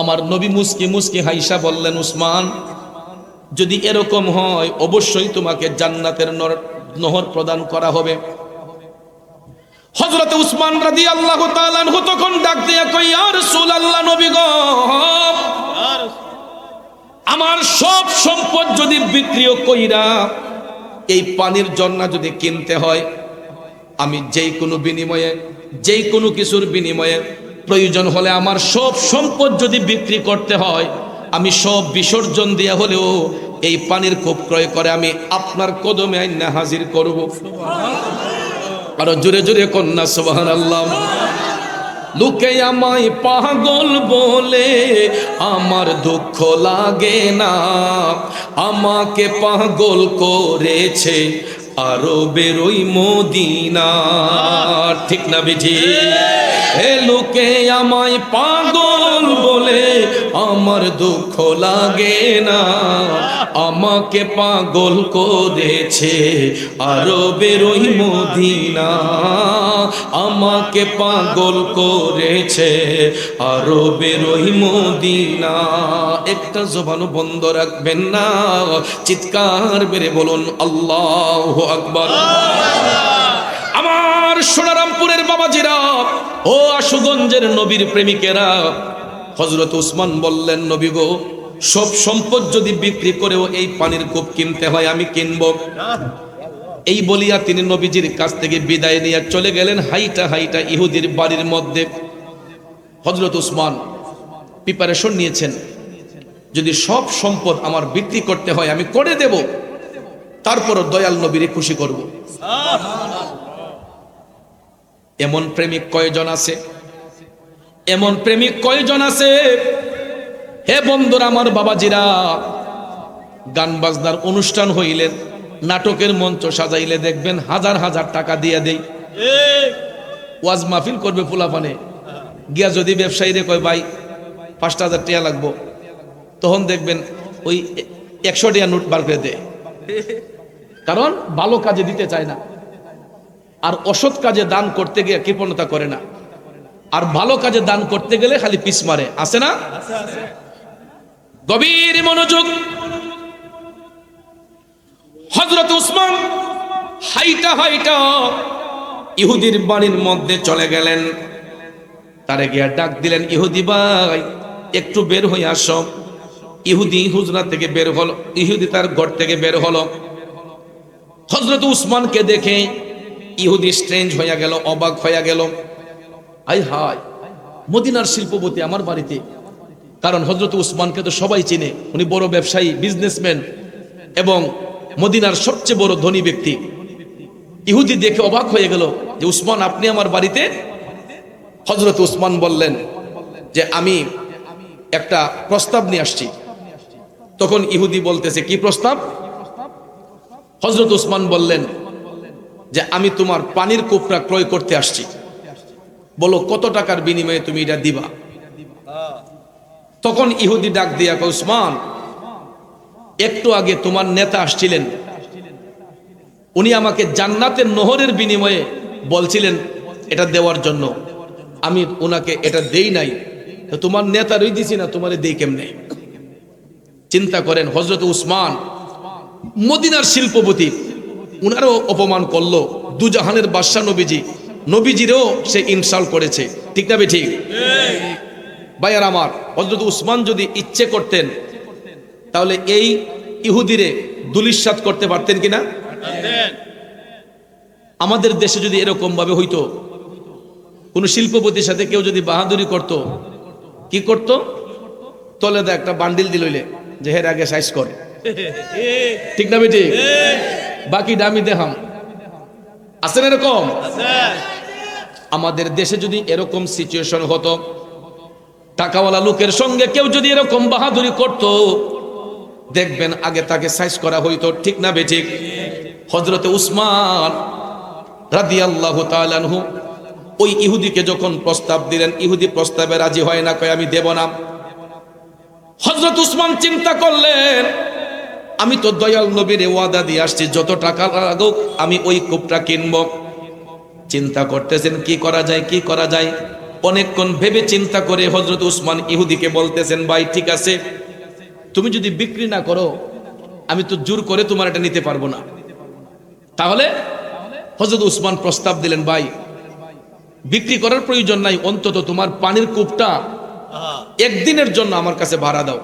আমার নবী মুস্কি মুস্কি হাইসা বললেন, উসমান, যদি এরকম হয় অবশ্যই তোমাকে জান্নাতের নহর প্রদান করা হবে। হযরত উসমান রাদিয়াল্লাহু তাআলা আনহু তখন ডাক দিয়া কই, ইয়া রাসূলুল্লাহ, নবী গো, আমার সব সম্পদ যদি বিক্রিও কইরা এই পানির জন্না যদি কিনতে হয়, আমি যেই কোনো বিনিময়ে, যেই কোনো কিছুর বিনিময়ে, প্রয়োজন হলে আমার সব সম্পদ যদি বিক্রি করতে হয়, আমি সব বিসর্জন দিয়া হলেও এই পানির কোপ ক্রয় করে আমি আপনার কদমে আইনা হাজির করব। আরো জোরে জোরে কন্যা সুবহানাল্লাহ। লোকে আমায় পাগল বলে আমার দুঃখ লাগে না, আমাকে পাগল করেছে আরবের ওই মদিনা। ঠিক না বিঠি? এ লোকে আমায় পাগল বলে আমার দুঃখ লাগে না, আমাকে পাগল করেছে আরবের ওই মদিনা, আমাকে পাগল করেছে আরবের ওই মদিনা। একটা জবানও বন্ধ রাখবেন না, চিৎকার বেড়ে বলুন আল্লাহু আকবার। আমার সোনারামপুরের বাবাজিরা, ও আশুগঞ্জের নবীর প্রেমিকেরা, হযরত উসমান বললেন, নবী গো, সব সম্পদ যদি বিক্রি করেও এই পানির কূপ কিনতে হয় আমি কিনব। এই বলিয়া তিনি নবীজির কাছ থেকে বিদায় নিয়ে চলে গেলেন হাইটা হাইটা ইহুদির বাড়ির মধ্যে। হযরত উসমান প্রিপারেশন নিয়েছেন, যদি সব সম্পদ আমার বিক্রি করতে হয় আমি করে দেব, তারপরও দয়াল নবীরে খুশি করব। এমন প্রেমিক কয়জন আছে? এমন প্রেমিক কয়জন আছে? হে বন্ধুরা, আমার বাবাজিরা, গান বাজনার অনুষ্ঠান হইলে, নাটকের মঞ্চ সাজাইলে দেখবেন হাজার হাজার টাকা দিয়ে দেই। ওয়াজ মাহফিল করবে পোলাপানে গিয়া যদি ব্যবসায়ীরে কয় ভাই ৫,০০০ টাকা লাগবো, তখন দেখবেন ওই ১০০ টাকা নোট বার করে দেয়, কারণ ভালো কাজে দিতে চায় না। আর অসৎ কাজে দান করতে গিয়ে কৃপণতা করে না, আর ভালো কাজে দান করতে গেলে খালি পিছ মারে। আছে না? গভীর মনোযোগ। হযরত উসমান হাইটা হাইটা ইহুদির বাড়ির মধ্যে চলে গেলেন। তারে গিয়া ডাক দিলেন, ইহুদি ভাই, একটু বের হয়ে আসো। ইহুদি হুজরা থেকে বের হলো, ইহুদি তার ঘর থেকে বের হলো। হযরত উসমানকে দেখে ইহুদি স্ট্রেঞ্জ হয়ে গেল, অবাক হয়ে গেল। আই হায়, মদিনার শিল্পপতি আমার বাড়িতে। কারণ হযরত উসমানকে তো সবাই চিনে, উনি বড় ব্যবসায়ী, বিজনেসম্যান এবং মদিনার সবচেয়ে বড় ধনী ব্যক্তি। ইহুদি দেখে অবাক হয়ে গেল যে উসমান, আপনি আমার বাড়িতে? হযরত উসমান বললেন যে আমি একটা প্রস্তাব নিয়ে আসছি। তখন ইহুদি বলতেছে, কি প্রস্তাব? হযরত উসমান বললেন যে আমি তোমার পানির কূপটা ক্রয় করতে আসছি, বলো কত টাকার বিনিময়ে তুমি এটা দিবা। তখন ইহুদি ডাক দিয়া কয়, উসমান, একটু আগে তোমার নেতা আসছিলেন, উনি আমাকে জান্নাতের নহরের বিনিময়ে বলছিলেন এটা দেওয়ার জন্য, আমি ওনাকে এটা দেই নাই, তো তোমার নেতারই দিছি না, তোমারে দেই কেমনে? চিন্তা করেন, হযরত উসমান মদিনার শিল্পপতি, উনারও অপমান করলো। দুজাহানের বাদশা নবীজি, নবীজিরও সে ইনসাল্ট করেছে। ঠিক না ঠিক? ভাইয়ার আমার, হযরত উসমান যদি ইচ্ছে করতেন তাহলে এই ইহুদিরে দুলিশাত করতে পারতেন কিনা? আমাদের দেশে যদি এরকম ভাবে হইতো, কোন শিল্পপতির সাথে কেউ যদি বাহাদুরি করত, কি করত? তলে দা একটা বান্ডিল দিলইলে যে হের আগে সাইজ করে। ঠিক না বেটি? বাকি দামি দেহাম। আছেন এরকম? আমাদের দেশে যদি এরকম সিচুয়েশন হতো, টাকাওয়ালা লোকের সঙ্গে কেউ যদি এরকম বাহাদুরি করত, দেখবেন আগে তাকে সাইজ করা হইতো। ঠিক না বেঠিক? হযরতে উসমান রাদিয়াল্লাহু তাআলা আনহু ওই ইহুদিকে যখন প্রস্তাব দিলেন, ইহুদি প্রস্তাবে রাজি হয় না, কয় আমি দেব না। হযরত উসমান চিন্তা করলেন, আমি তো দয়াল নবীর ওয়াদা দিয়ে আসছি, যত টাকা লাগুক আমি ওই কূপটা কিনব। চিন্তা করতেছেন কি করা যায়, কি করা যায়। অনেকক্ষণ ভেবে চিন্তা করে হযরত উসমান ইহুদিকে বলতেছেন, ভাই ঠিক আছে, তুমি যদি বিক্রি না করো আমি তো জোর করে তোমার এটা নিতে পারবো না। তাহলে হযরত উসমান প্রস্তাব দিলেন, ভাই বিক্রি করার প্রয়োজন নাই, অন্তত তোমার পানির কূপটা একদিনের জন্য আমার কাছে ভাড়া দাও।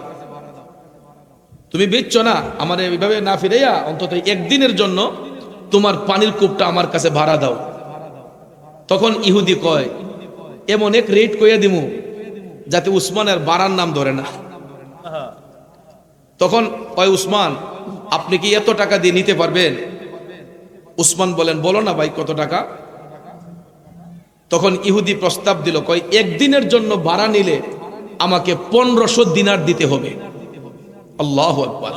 তুমি বেচছো না, আমার এইভাবে না ফিরাইয়া অন্তত একদিনের জন্য তোমার পানির কূপটা আমার কাছে ভাড়া দাও। তখন ইহুদি কয়, এমন এক রেট কইয়া দিমু যাতে উসমানের বাড়ার নাম ধরে না। তখন কয়, উসমান আপনি কি এত টাকা দিয়ে নিতে পারবেন? উসমান বলেন, বলো না ভাই কত টাকা। তখন ইহুদি প্রস্তাব দিল, কয় একদিনের জন্য ভাড়া নিলে আমাকে 1500 দিনার দিতে হবে। আল্লাহু আকবার।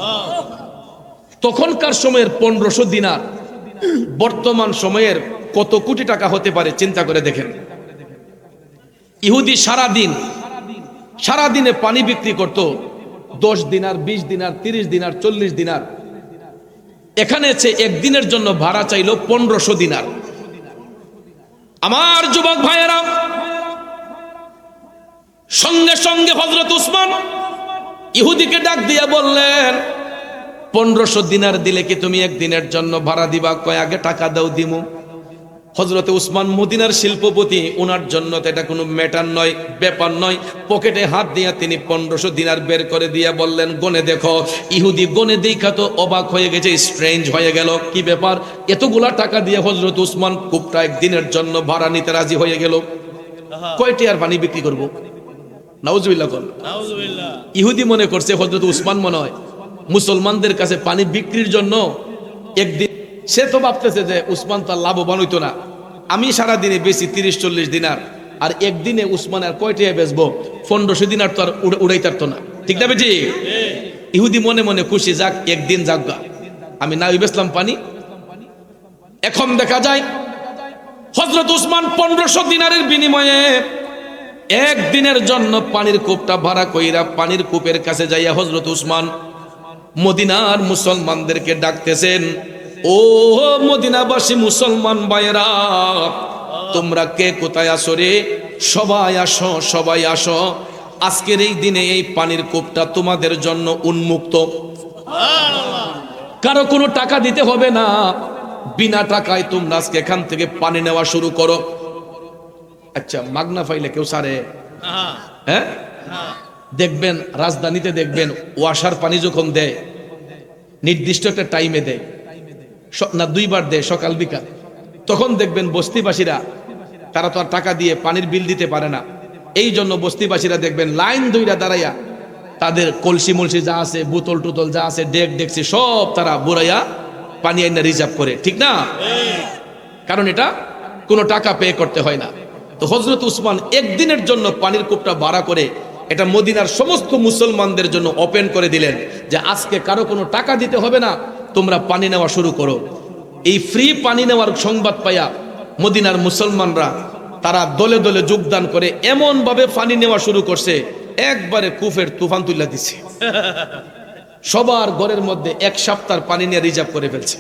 তখনকার সময়ের 1500 দিনার বর্তমান সময়ের কত কোটি টাকা হতে পারে চিন্তা করে দেখেন। ইহুদি সারাদিনে পানি বিক্রি করত 10 দিনার, 20 দিনার, 30 দিনার, 40 দিনার। এখানে একদিনের জন্য ভাড়া চাইলো 1500 দিনার। আমার যুবক ভাইয়েরা, সঙ্গে সঙ্গে হযরত উসমান ইহুদিকে ডাক দিয়া বললেন, 1500 দিনার দিলে কি তুমি একদিনের জন্য ভাড়া দিবা? কয় আগে টাকা দাও দিমু। হযরতে উসমান মদিনার শিল্পপতি, ওনার জন্য তো এটা কোনো ম্যাটার নয়, ব্যাপার নয়। পকেটে হাত দিয়া তিনি 1500 দিনার বের করে দিয়া বললেন, গনে দেখো। ইহুদি গনে দেখা তো অবাক হয়ে গেছে, স্ট্রেঞ্জ হয়ে গেল, কি ব্যাপার, এতগুলা টাকা দিয়ে হযরত উসমান কূপটা একদিনের জন্য ভাড়া নিতে রাজি হয়ে গেল। কয়টি আর পানি বিক্রি করবো? নাউজুবিল্লাহ। ইহুদি মনে করছে হযরত উসমান মনে হয় মুসলমানদের কাছে পানি বিক্রির জন্য একদিন, সে তো ভাবতেছে যে উসমান তার লাভবান হইতো না, আমি সারাদিনে বেশি 30-40 দিনার, আর একদিনে উসমান আর কয়টিয়া বেচবো, 1500 দিনার তো আর উড়াইতে পারতো না, ঠিক না বেজি? ইহুদি মনে মনে খুশি, যাক একদিন যাক, আমি না বেচলাম পানি। এখন দেখা যায় হযরত উসমান 1500 দিনারের বিনিময়ে একদিনের জন্য পানির কূপটা ভাড়া কইরা পানির কূপের কাছে যাইয়া হযরত উসমান মদিনার মুসলমানদেরকে ডাকতেছেন, ও মদিনাবাসী মুসলমান ভাইরা, তোমরা কে কোথায় আসো রে? সবাই আসো, সবাই আসো, আজকের এই দিনে এই পানির কূপটা তোমাদের জন্য উন্মুক্ত। কারো কোনো টাকা দিতে হবে না, বিনা টাকায় তোমরা আজকে এখান থেকে পানি নেওয়া শুরু করো। আচ্ছা, মাগনা পাইলে কেউ সারে? হ্যাঁ, দেখবেন রাজধানীতে দেখবেন ওয়াসার পানি যখন দেয় নির্দিষ্ট একটা টাইমে দেয় না, 2 বার দেয়, সকাল বিকাল। তখন দেখবেন বস্তিবাসীরা, তারা তো আর টাকা দিয়ে পানির বিল দিতে পারে না, এই জন্য বস্তিবাসীরা দেখবেন লাইন ধইরা দাঁড়াইয়া তাদের কলসি মলসি যা আছে, বোতল টুতল যা আছে, ডেকছি সব তারা বুড়াইয়া পানি আইনা রিজার্ভ করে, ঠিক না? কারণ এটা কোনো টাকা পে করতে হয় না। তো হযরত উসমান একদিনের জন্য পানির কূপটা ভাড়া করে এটা মদিনার সমস্ত মুসলমানদের জন্য ওপেন করে দিলেন, যে আজকে কারো কোনো টাকা দিতে হবে না, তোমরা পানি নেওয়া শুরু করো। এই ফ্রি পানি নেওয়ার সংবাদ পাইয়া মদিনার মুসলমানরা তারা দলে দলে যোগদান করে এমন ভাবে পানি নেওয়া শুরু করছে, একবারে কুফের তুফান তুলে দিচ্ছে। সবার ঘরের মধ্যে 1 সপ্তাহ পানি নিয়ে রিজার্ভ করে ফেলছে।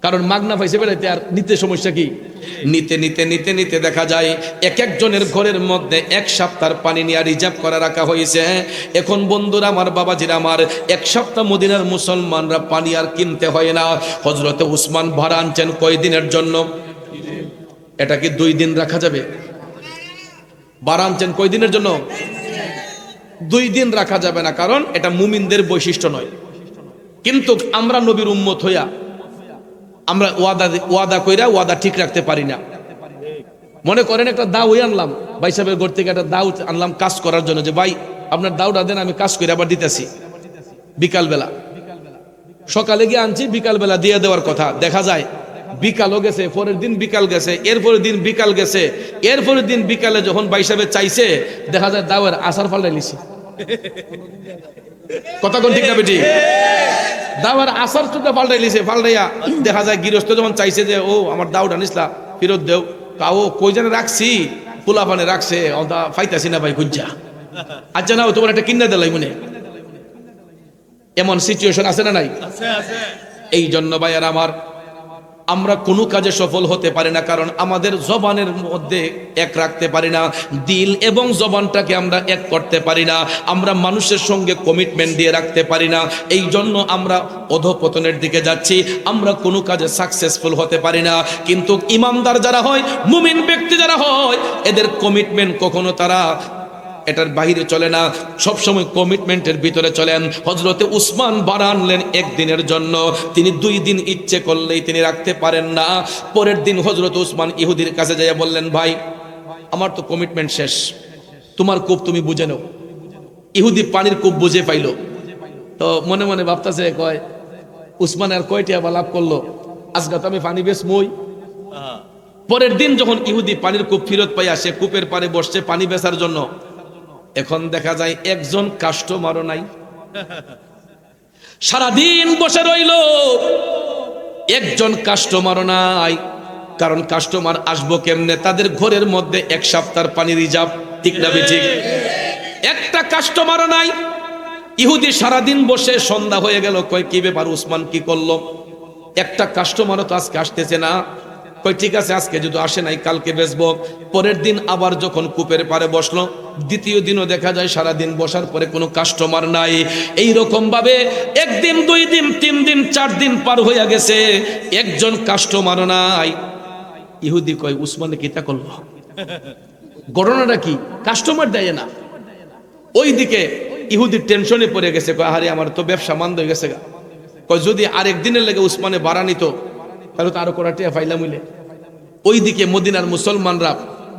কারণ মাগনা পাইছে বেড়াইতে, আর নিতে সমস্যা কি? নিতে নিতে নিতে নিতে দেখা যায় এক একজনের ঘরের মধ্যে 1 সপ্তাহ পানি নিয়ে রিজার্ভ করে রাখা হয়েছে। এখন বন্ধুরা আমার, বাবাজিরা আমার, 1 সপ্তাহ মদিনার মুসলমানরা পানি আর কিনতে হয় না। হযরতে উসমান ভাড়া আনছেন কয়দিনের জন্য? এটা কি 2 দিন রাখা যাবে? ভাড়া আনছেন কয়দিনের জন্য? 2 দিন রাখা যাবে না, কারণ এটা মুমিনদের বৈশিষ্ট্য নয়। কিন্তু আমরা নবীর উম্মত হইয়া আমরা ওয়াদা কইরা ওয়াদা ঠিক রাখতে পারি না। মনে করেন একটা দাও আনলাম, ভাই সাহেবের ঘর থেকে একটা দাও আনলাম কাজ করার জন্য, যে ভাই আপনার দাওটা দেন, আমি কাজ করে আবার দিতেছি বিকালবেলা। সকালে গিয়ে আনছি, বিকালবেলা দিয়ে দেওয়ার কথা, দেখা যায় বিকালও গেছে, পরের দিন বিকাল গেছে, এরপরের দিন বিকাল গেছে, এরপরের দিন বিকালে যখন ভাই সাহেব চাইছে, দেখা যায় দাওয়ের আসার পাল্টাই লিছি। কথা কোন ঠিক না বেটি? দাওয়ার আসার চুটা পাল্টাইলিছে, পাল্টাইয়া দেখা যায় গৃহস্থ যখন চাইছে যে ও আমার দাওটা নিসলা ফেরত দেও, কাও কই জানে রাখছি, পোলা পানে রাখছে, ফাইতাছি না ভাই খুঁজা। আচ্ছা না তোমার একটা কিনা দিলাই মনে, এমন সিচুয়েশন আছে না নাই? এই জন্য ভাইয়ার আমার, আমরা কোনো কাজে সফল হতে পারি না, কারণ আমাদের জবানের মধ্যে এক রাখতে পারি না, দিল এবং জবানটাকে আমরা এক করতে পারি না, আমরা মানুষের সঙ্গে কমিটমেন্ট দিয়ে রাখতে পারি না। এই জন্য আমরা অধঃপতনের দিকে যাচ্ছি, আমরা কোনো কাজে সাকসেসফুল হতে পারি না। কিন্তু ইমানদার যারা হয়, মুমিন ব্যক্তি যারা হয়, এদের কমিটমেন্ট কখনো তারা এটার বাইরে চলে না, সব সময় কমিটমেন্টের ভিতরে চলেন। হযরতে উসমান ভাড়া আনলেন একদিনের জন্য, তিনি 2 দিন ইচ্ছে করলেই তিনি রাখতে পারেন না। পরের দিন হযরত উসমান ইহুদির কাছে যাইয়া বললেন, ভাই আমার তো কমিটমেন্ট শেষ, তোমার কূপ তুমি বুঝে নাও। ইহুদি পানির কূপ বুঝে পাইল, তো মনে মনে ভাবতেছে, কয় উসমান আর কয়টি আবার লাভ করলো, আজকে তো আমি পানি বেশ মই। পরের দিন যখন ইহুদি পানির কূপ ফেরত পাইয়া সে কূপের পারে বসছে পানি বেচার জন্য, এখন দেখা যায় একজন কাস্টমারও নাই, সারাদিন বসে রইল, একজন কাস্টমারও নাই। কারণ কাস্টমার আসবো কেমনে? তাদের ঘরের মধ্যে 1 সপ্তাহের পানি রিজার্ভ, ঠিক না ঠিক? একটা কাস্টমারও নাই। ইহুদি সারাদিন বসে, সন্ধ্যা হয়ে গেল, কয় কি ব্যাপার উসমান কি করলো, একটা কাস্টমারও তো আজকে আসতেছে না। কই ঠিক আছে, আজকে যদি আসে নাই কালকে বেচবো। পরের দিন আবার যখন কূপের পারে বসলো, দ্বিতীয় দিনও দেখা যায় সারাদিন বসার পরে কোনো কাস্টমার নাই। এই রকম ভাবে 1 দিন 2 দিন 3 দিন 4 দিন পার হয়ে গেছে, একজন কাস্টমার নাই। ইহুদি কয় উসমানে কিতা করলো, ঘটনাটা কি? কাস্টমার দেয় না। ওইদিকে ইহুদি টেনশনে পড়ে গেছে, কয় আরে আমার তো ব্যবসা মান্দ হয়ে গেছে। কয় যদি আরেক দিনের লেগে উসমানে ভাড়া নিত তাহলে তো আরো করা টিয়া ফাইলাম হইলে। ওইদিকে মদিনার মুসলমানরা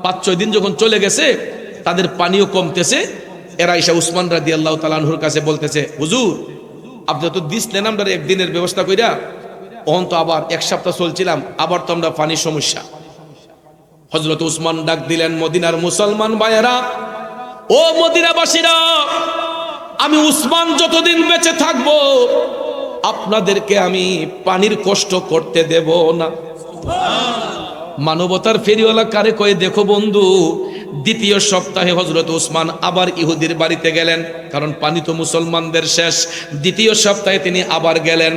5-6 দিন যখন চলে গেছে, তাদের পানিও কমতেছে। এরা এসে উসমান রাদিয়াল্লাহু তাআলা আনহুর কাছে বলতেছে, হুজুর আপনি তো দিছিলেন আমরা একদিনের ব্যবস্থা কইরা, তখন তো আবার 1 সপ্তাহ চলছিলাম, আবার তো আমরা পানির সমস্যা। হযরত উসমান ডাক দিলেন, মদিনার মুসলমান ভাইয়েরা, ও মদিনাবাসীরা, আমি উসমান যতদিন বেঁচে থাকবো আপনাদেরকে আমি পানির কষ্ট করতে দেব না। মানবতার ফেরিওয়ালা কারে কয়ে দেখো বন্ধু, দ্বিতীয় সপ্তাহে হযরত উসমান আবার ইহুদির বাড়িতে গেলেন, কারণ পানি তো মুসলমানদের শেষ। দ্বিতীয় সপ্তাহে তিনি আবার গেলেন।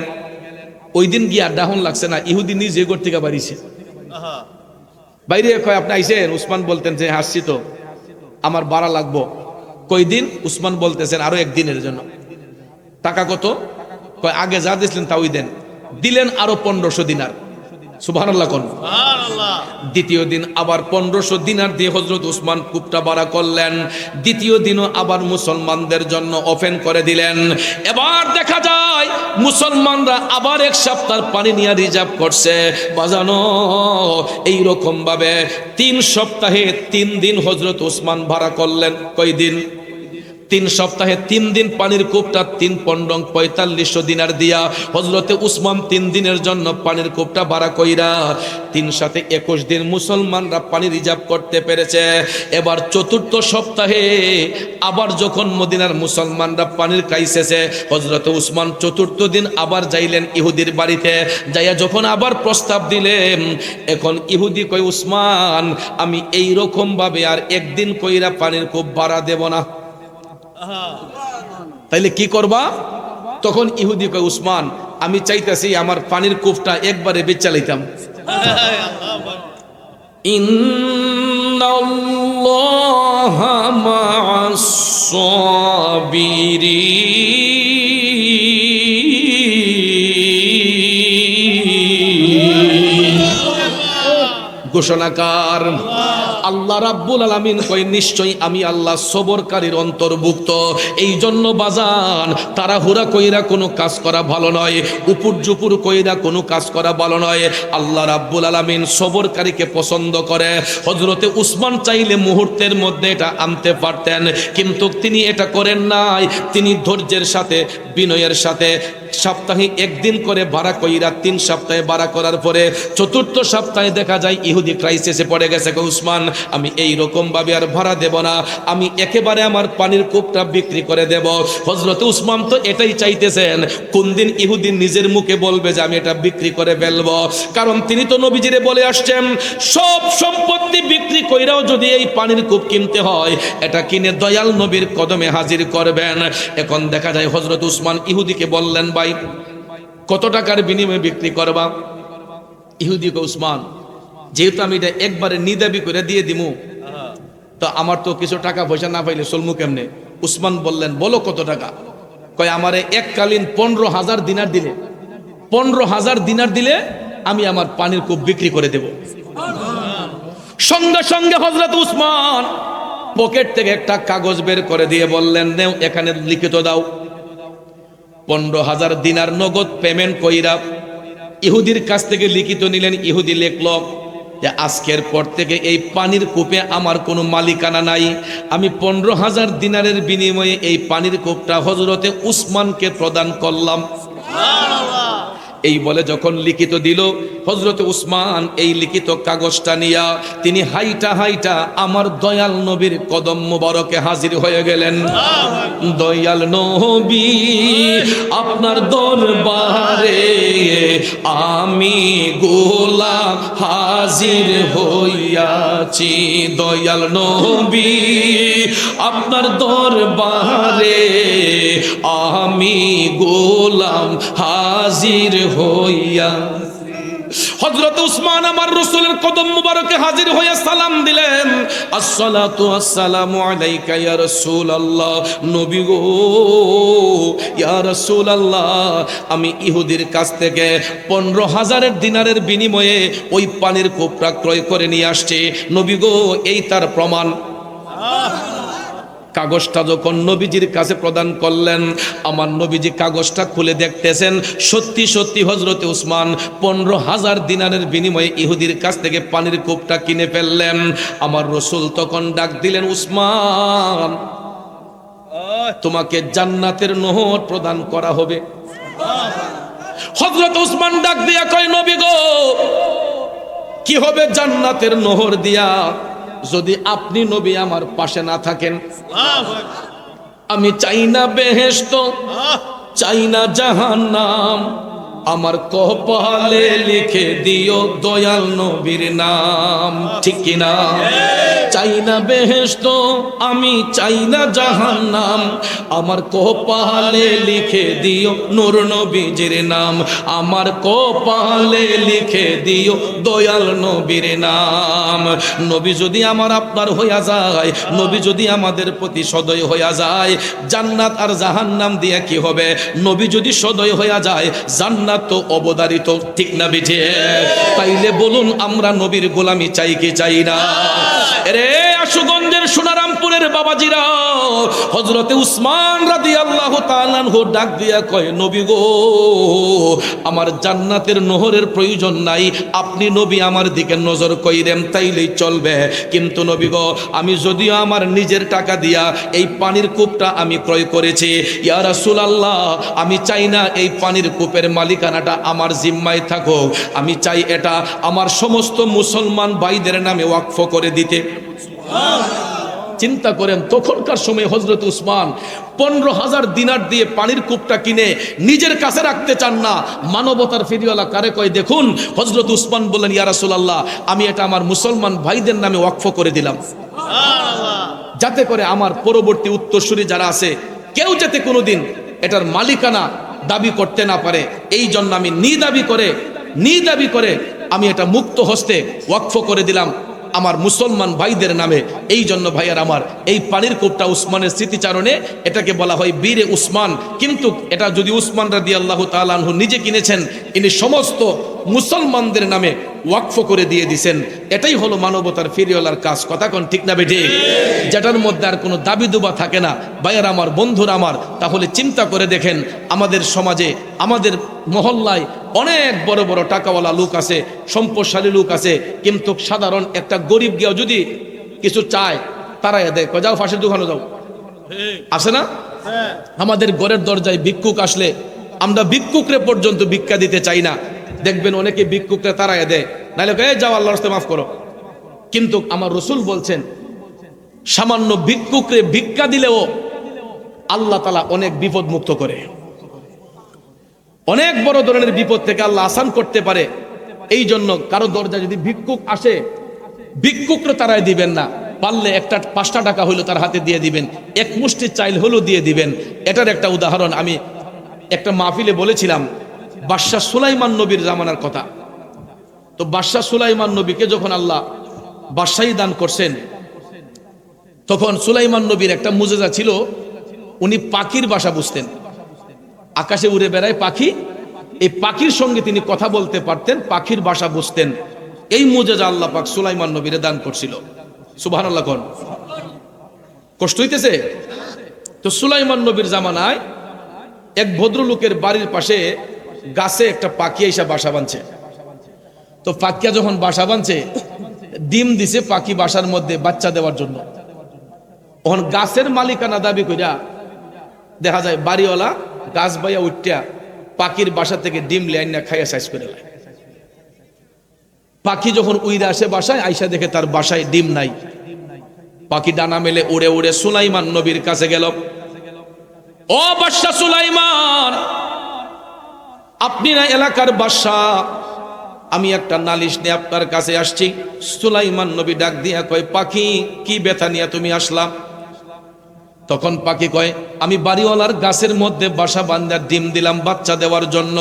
ওই দিন গিয়া ডাহন লাগছে না, ইহুদি নিজে ঘর থেকে বাড়িছে। বাইরে কয় আপনি আইছেন? উসমান বলতেন যে হাসছি তো, আমার ভাড়া লাগবো। কই দিন? উসমান বলতেছেন আরো 1 দিনের জন্য। টাকা কত? কয় আগে যা দিছিলেন তা ওই দেন। দিলেন আরো 1500 দিনার। সুবহানাল্লাহ কোন। দ্বিতীয় দিন আবার 1500 দিনার দিয়ে হযরত উসমান কূপটা ভাড়া করলেন। দ্বিতীয় দিনও আবার মুসলমানদের জন্য ওপেন করে দিলেন। এবার দেখা যায় মুসলমানরা আবার 1 সপ্তাহ পানি নিয়ে রিজার্ভ করছে। বাজানো এই রকম ভাবে 3 সপ্তাহে 3 দিন হযরত উসমান ভাড়া করলেন। কয় দিন? 3 সপ্তাহে 3 দিন পানির কূপটা 3 পন্ডং 4500 দিনার দিয়া হযরতে উসমান 3 দিনের জন্য পানির কূপটা ভাড়া কইরা 3 সাথে 21 দিন মুসলমানরা পানি রিজার্ভ করতে পেরেছে। এবার 4র্থ সপ্তাহে আবার যখন মদিনার মুসলমানরা পানির ক্রাইসিসে, হযরতে উসমান 4র্থ দিন আবার যাইলেন ইহুদির বাড়িতে। যাইয়া যখন আবার প্রস্তাব দিলেন, এখন ইহুদি কই উসমান আমি এই রকম ভাবে আর 1 দিন কইরা পানির কূপ ভাড়া দেব না। তাইলে কি করবা? তখন ইহুদি কয় উসমান আমি চাইতেছি আমার পানির কূপটা একবারে বেচা লইতাম। ইন্নাল্লাহা মা'আস সাবিরিন। ঘোষণাকার আল্লাহ রাব্বুল আলামিন কই নিশ্চয়ই আমি আল্লাহ সবরকারীর অন্তর্ভুক্ত। এই জন্য বাজান তাড়াহুড়া কইরা কোনো কাজ করা ভালো নয়, উপর জুপুর কইরা কোনো কাজ করা ভালো নয়। আল্লাহ রাব্বুল আলামিন সবরকারীকে পছন্দ করে। হযরতে উসমান চাইলে মুহূর্তের মধ্যে এটা আনতে পারতেন, কিন্তু তিনি এটা করেন নাই। তিনি ধৈর্যের সাথে বিনয়ের সাথে সপ্তাহে একদিন করে ভাড়া কইরা 3 সপ্তাহে ভাড়া করার পরে 4র্থ সপ্তাহে দেখা যায় ইহুদি ক্রাইসিসে পড়ে গেছে। উসমান, আমি এই রকম ভাবে আর ভাড়া দেব না, আমি একেবারে আমার পানির কূপটা বিক্রি করে দেব। হযরত উসমান তো এটাই চাইতেছেন, কোন দিন ইহুদি নিজের মুখে বলবে যে আমি এটা বিক্রি করে ফেলবো। কারণ তিনি তো নবীজিরে বলে আসছেন, সব সম্পত্তি বিক্রি কইরাও যদি এই পানির কূপ কিনতে হয়, এটা কিনে দয়াল নবীর কদমে হাজির করবেন। এখন দেখা যায় হযরত উসমান ইহুদিকে বললেন, ভাই কত টাকার বিনিময়ে বিক্রি করবা? ইহুদিকে, উসমান যেহেতু আমি এটা একবারে নিদাবি করে দিয়ে দিমু, তো আমার তো কিছু টাকা পয়সা না পাইলে চলমু কেমনে? উসমান বললেন, বলো কত টাকা? কয় আমারে এককালীন 15,000 দিনার দিলে, 15,000 দিনার দিলে আমি আমার পানির কূপ বিক্রি করে দেব। সঙ্গে সঙ্গে হযরত উসমান পকেট থেকে একটা কাগজ বের করে দিয়ে বললেন, নেও এখানে লিখিত দাও। 15,000 দিনার নগদ পেমেন্ট কইরা ইহুদির কাছ থেকে লিখিত নিলেন। ইহুদি লিখল যে আজকের পর থেকে এই পানির কূপে আমার কোনো মালিকানা নাই, আমি 15,000 দিনারের বিনিময়ে এই পানির কূপটা হযরতে উসমানকে প্রদান করলাম। এই বলে যখন লিখিত দিল, হযরতে উসমান এই লিখিত কাগজটা নিয়া তিনি হাইটা হাইটা আমার দয়াল নবীর কদম মোবারকে হাজির হয়ে গেলেন। দয়াল নবী আপনার দরবারে আমি গোলাম হাজির হইয়াছি। দয়াল নবী আপনার দরবারে আমি গোলাম হাজির হইয়া। হযরত উসমান আমার রাসূলের কদম মুবারকে হাজির হয়ে সালাম দিলেন, আসসালাতু আসসালামু আলাইকা ইয়া রাসূলুল্লাহ। নবী গো, ইয়া রাসূলুল্লাহ, আমি ইহুদির কাছ থেকে 15,000 দিনারের বিনিময়ে ওই পানির কূপটা ক্রয় করে নিয়ে আসছি। নবী গো, এই তার প্রমাণ। কাগজটা যখন নবীজির কাছে প্রদান করলেন, আমার নবীজি কাগজটা খুলে দেখতেছেন, সত্যি সত্যি হযরতে উসমান 15,000 দিনারের বিনিময়ে ইহুদির কাছ থেকে পানির কূপটা কিনে ফেললেন। আমার রাসূল তখন ডাক দিলেন, উসমান তোমাকে জান্নাতের নহর প্রদান করা হবে। হযরত উসমান ডাক দিয়া কয়, নবী গো, কি হবে জান্নাতের নহর দিয়া যদি আপনি নবী আমার পাশে না থাকেন? আমি চাই না বেহেশত, চাই না জাহান্নাম, আমার কপালে লিখে দিও দয়াল নবীর নাম। ঠিক কিনা? চাই না বেহেশত, আমি চাই না জাহান্নাম, আমার কপালে লিখে দিও নূর নবীজির নাম। আমার কপালে লিখে দিও দয়াল নবীর নাম। নবী যদি আমার আপনার হইয়া যায়, নবী যদি আমাদের প্রতি সদয় হইয়া যায়, জান্নাত আর জাহান্নাম দিয়ে কি হবে? নবী যদি সদয় হইয়া যায়, জান্নাত তো অবধারিত। ঠিক না বিঠে? তাইলে বলুন, আমরা নবীর গোলামি চাই কি চাই না? রে আশুগঞ্জের সোনারামপুরের বাবাজিরা, হযরতে উসমান রাদিয়াল্লাহু তাআলা আনহু ডাক দিয়া কয়, নবী গো, আমার জান্নাতের নহরের প্রয়োজন নাই, আপনি নবী আমার দিকে নজর কইরেন তাইলেই চলবে। কিন্তু নবী গো, আমি যদিও আমার নিজের টাকা দিয়া এই পানির কূপটা আমি ক্রয় করেছি, ইয়া রাসূলুল্লাহ, আমি চাই না এই পানির কূপের মালিকানাটা আমার জিম্মায় থাকুক, আমি চাই এটা আমার সমস্ত মুসলমান ভাইদের নামে ওয়াকফ করে দিতে। চিন্তা করেন, তখনকার সময় হযরত উসমান 15,000 দিনার দিয়ে পানির কূপটা কিনে নিজের কাছে রাখতে চান না। মানবতার ফেরিওয়ালা কারে কয় দেখুন, হযরত উসমান বললেন, ইয়া রাসূলুল্লাহ, আমি এটা আমার মুসলমান ভাইদের নামে ওয়াকফ করে দিলাম, যাতে করে আমার পরবর্তী উত্তরসূরি যারা আছে কেউ যাতে কোনোদিন এটার মালিকানা দাবি করতে না পারে। এই জন্য আমি নিদাবি করে আমি এটা মুক্ত হস্তে ওয়াকফ করে দিলাম আমার মুসলমান ভাইদের নামে। এই জন্য ভাইয়ার আমার, এই পানির কূপটা উসমানের স্মৃতিচারণে এটাকে বলা হয় বীরে উসমান। কিন্তু এটা যদি উসমান রাদিয়াল্লাহু তাআলা আনহু নিজে কিনেছেন, ইনি সমস্ত মুসলমানদের নামে ওয়াকফ করে দিয়ে দিয়েছেন। এটাই হলো মানবতার ফেরিওয়ালার কাজ। কথা কোন ঠিক না বেঠে? যেটার মধ্যে আর কোনো দাবি দুবা থাকে না। ভাইয়ার আমার, বন্ধুরা আমার, তাহলে চিন্তা করে দেখেন, আমাদের সমাজে, আমাদের মহল্লায় অনেক বড় বড় টাকাওয়ালা লোক আছে, সম্পদশালী লোক আছে, কিন্তু সাধারণ একটা গরিব গিয়েও যদি কিছু চায়, তারাই দেয়, যাও ফাঁসের দোকানে যাও। আছে না? আমাদের ঘরের দরজায় ভিক্ষুক আসলে আমরা ভিক্ষুকরে পর্যন্ত ভিক্ষা দিতে চাই না। দেখবেন অনেকে ভিক্ষুকরে তাড়ায় দেয়, নাহলে যাও আল্লাহর রাস্তায় মাফ করো। কিন্তু আমার রসুল বলছেন সামান্য ভিক্ষুকরে ভিক্ষা দিলেও আল্লাহ তাআলা অনেক বিপদ মুক্ত করে, অনেক বড় ধরনের বিপদ থেকে আল্লাহ আসান করতে পারে। এই জন্য কারো দরজা যদি ভিক্ষুক আসে, ভিক্ষুকরে তারাই দিবেন না, পারলে একটা 5টা টাকা হইলো তার হাতে দিয়ে দিবেন, এক মুষ্টি চাইল হলো দিয়ে দিবেন। এটার একটা উদাহরণ আমি একটা মাহফিলে বলেছিলাম, বাদশাহ সুলাইমান নবীর জামানার কথা। তো বাদশাহ সুলাইমান নবীকে যখন আল্লাহ বাদশাহী দান করছেন, তখন সুলাইমান নবীর একটা মুজেজা ছিল, উনি পাখির ভাষা বুঝতেন। আকাশে উড়ে বেড়ায় পাখি, এই পাখির সঙ্গে তিনি কথা বলতে পারতেন, পাখির ভাষা বুঝতেন। এই মুজেজা আল্লাহ পাক সুলাইমান নবীরে দান করছিল। সুবহানাল্লাহ কোন কষ্ট হইতেছে? তো সুলাইমান নবীর জামানায় এক ভদ্রলোকের বাড়ির পাশে গাছে একটা পাখি এসে বাসা বাঁধছে। তো পাখিয়া যখন বাসা বাঁধছে, ডিম দিছে পাখি বাসার মধ্যে বাচ্চা দেওয়ার জন্য। তখন গাছের মালিকানা দাবি কইরা দেখা যায় বাড়িওয়ালা গাছ বাইয়া উঠিয়া পাখির বাসা থেকে ডিম লাইন না খাইয়া সাইজ করে লাই। পাখি যখন উইরা আসে বাসায়, আইসা দেখে তার বাসায় ডিম নাই। পাখি ডানা মেলে উড়ে উড়ে সুলাইমান নবীর কাছে গেল। ও বাদশা সুলাইমান, আপনি না এলাকার বাদশা, আমি একটা নালিশ নিয়ে আপনার কাছে আসছি। সুলাইমান নবী ডাক দিয়া কয়, পাখি কি ব্যথা নিয়ে তুমি আসলাম? তখন পাখি কয়, আমি বাড়িওয়ালার গাছের মধ্যে বাসা বাঁধা ডিম দিলাম বাচ্চা দেওয়ার জন্য।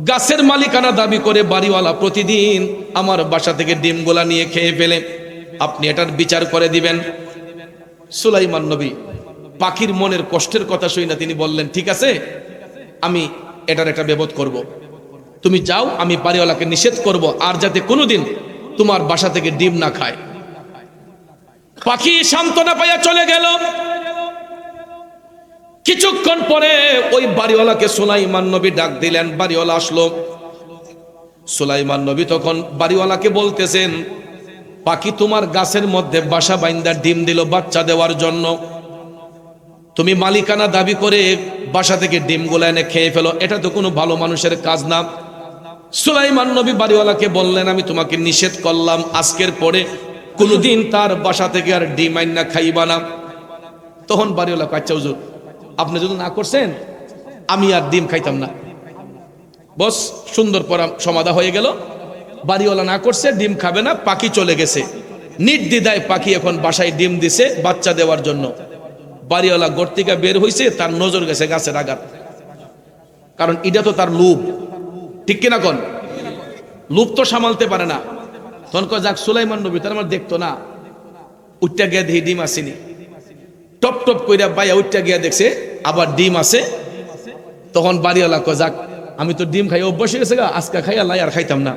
গাছের মালিকানা দাবি করে বাড়িওয়ালা প্রতিদিন আমার বাসা থেকে ডিমগুলা নিয়ে খেয়ে ফেলে, আপনি এটার বিচার করে দিবেন। সুলাইমান নবী পাখির মনের কষ্টের কথা শুই না, তিনি বললেন, ঠিক আছে, আমি এটার একটা ব্যবস্থা করব। তুমি যাও, আমি বাড়িওয়ালাকে নিষেধ করব আর যাতে কোনোদিন তোমার বাসা থেকে ডিম না খায়। পাখি সান্ত্বনা পাইয়া চলে গেল। কিছুক্ষণ পরে ওই বাড়িওয়ালাকে সুলাইমান নবী ডাক দিলেন। বাড়িওয়ালা আসলো। সুলাইমান নবী তখন বাড়িওয়ালাকে বলতেছেন, পাখি তোমার গাছের মধ্যে বাসা বাইন্দা ডিম দিল বাচ্চা দেওয়ার জন্য, তুমি মালিকানা দাবি করে বাসা থেকে ডিমগুলো এনে খেয়ে ফেলো, এটা তো কোনো ভালো মানুষের কাজ না। সুলাইমান নবী বাড়িওয়ালাকে বললেন, আমি তোমাকে নিষেধ করলাম, আজকের পরে কোনোদিন তার বাসা থেকে আর ডিম আইনা খাইবা না। তখন বাড়িওয়ালা, আচ্ছা হুজুর, আপনি যদি না করছেন আমি আর ডিম খাইতাম না। বস, সুন্দর সমাধা হয়ে গেল। বাড়িওয়ালা না করছে, ডিম খাবে না, পাখি চলে গেছে। নির্দ্বিধায় পাখি এখন বাসায় ডিম দিছে বাচ্চা দেওয়ার জন্য। বাড়িওয়ালা গর্তিকা বের হইছে, তার নজর গেছে গাছের আঘাত, কারণ এটা তো তার লোভ, ঠিক কিনা কোন? লোভ তো সামালতে পারে না। তখন কয়, যাক, সুলাইমান নবী তার আমার দেখতো না, উঠটা গিয়ে দেখি ডিম আসেনি। টপ টপ কইরা বাইয়া উঠটা গিয়া দেখছে আবার ডিম আছে। তখন বাড়িওয়ালা কয়, যাক, আমি তো ডিম খাই অভ্যাস হয়ে গেছে গা, আজকে খাইয়া লাই আর খাইতাম না।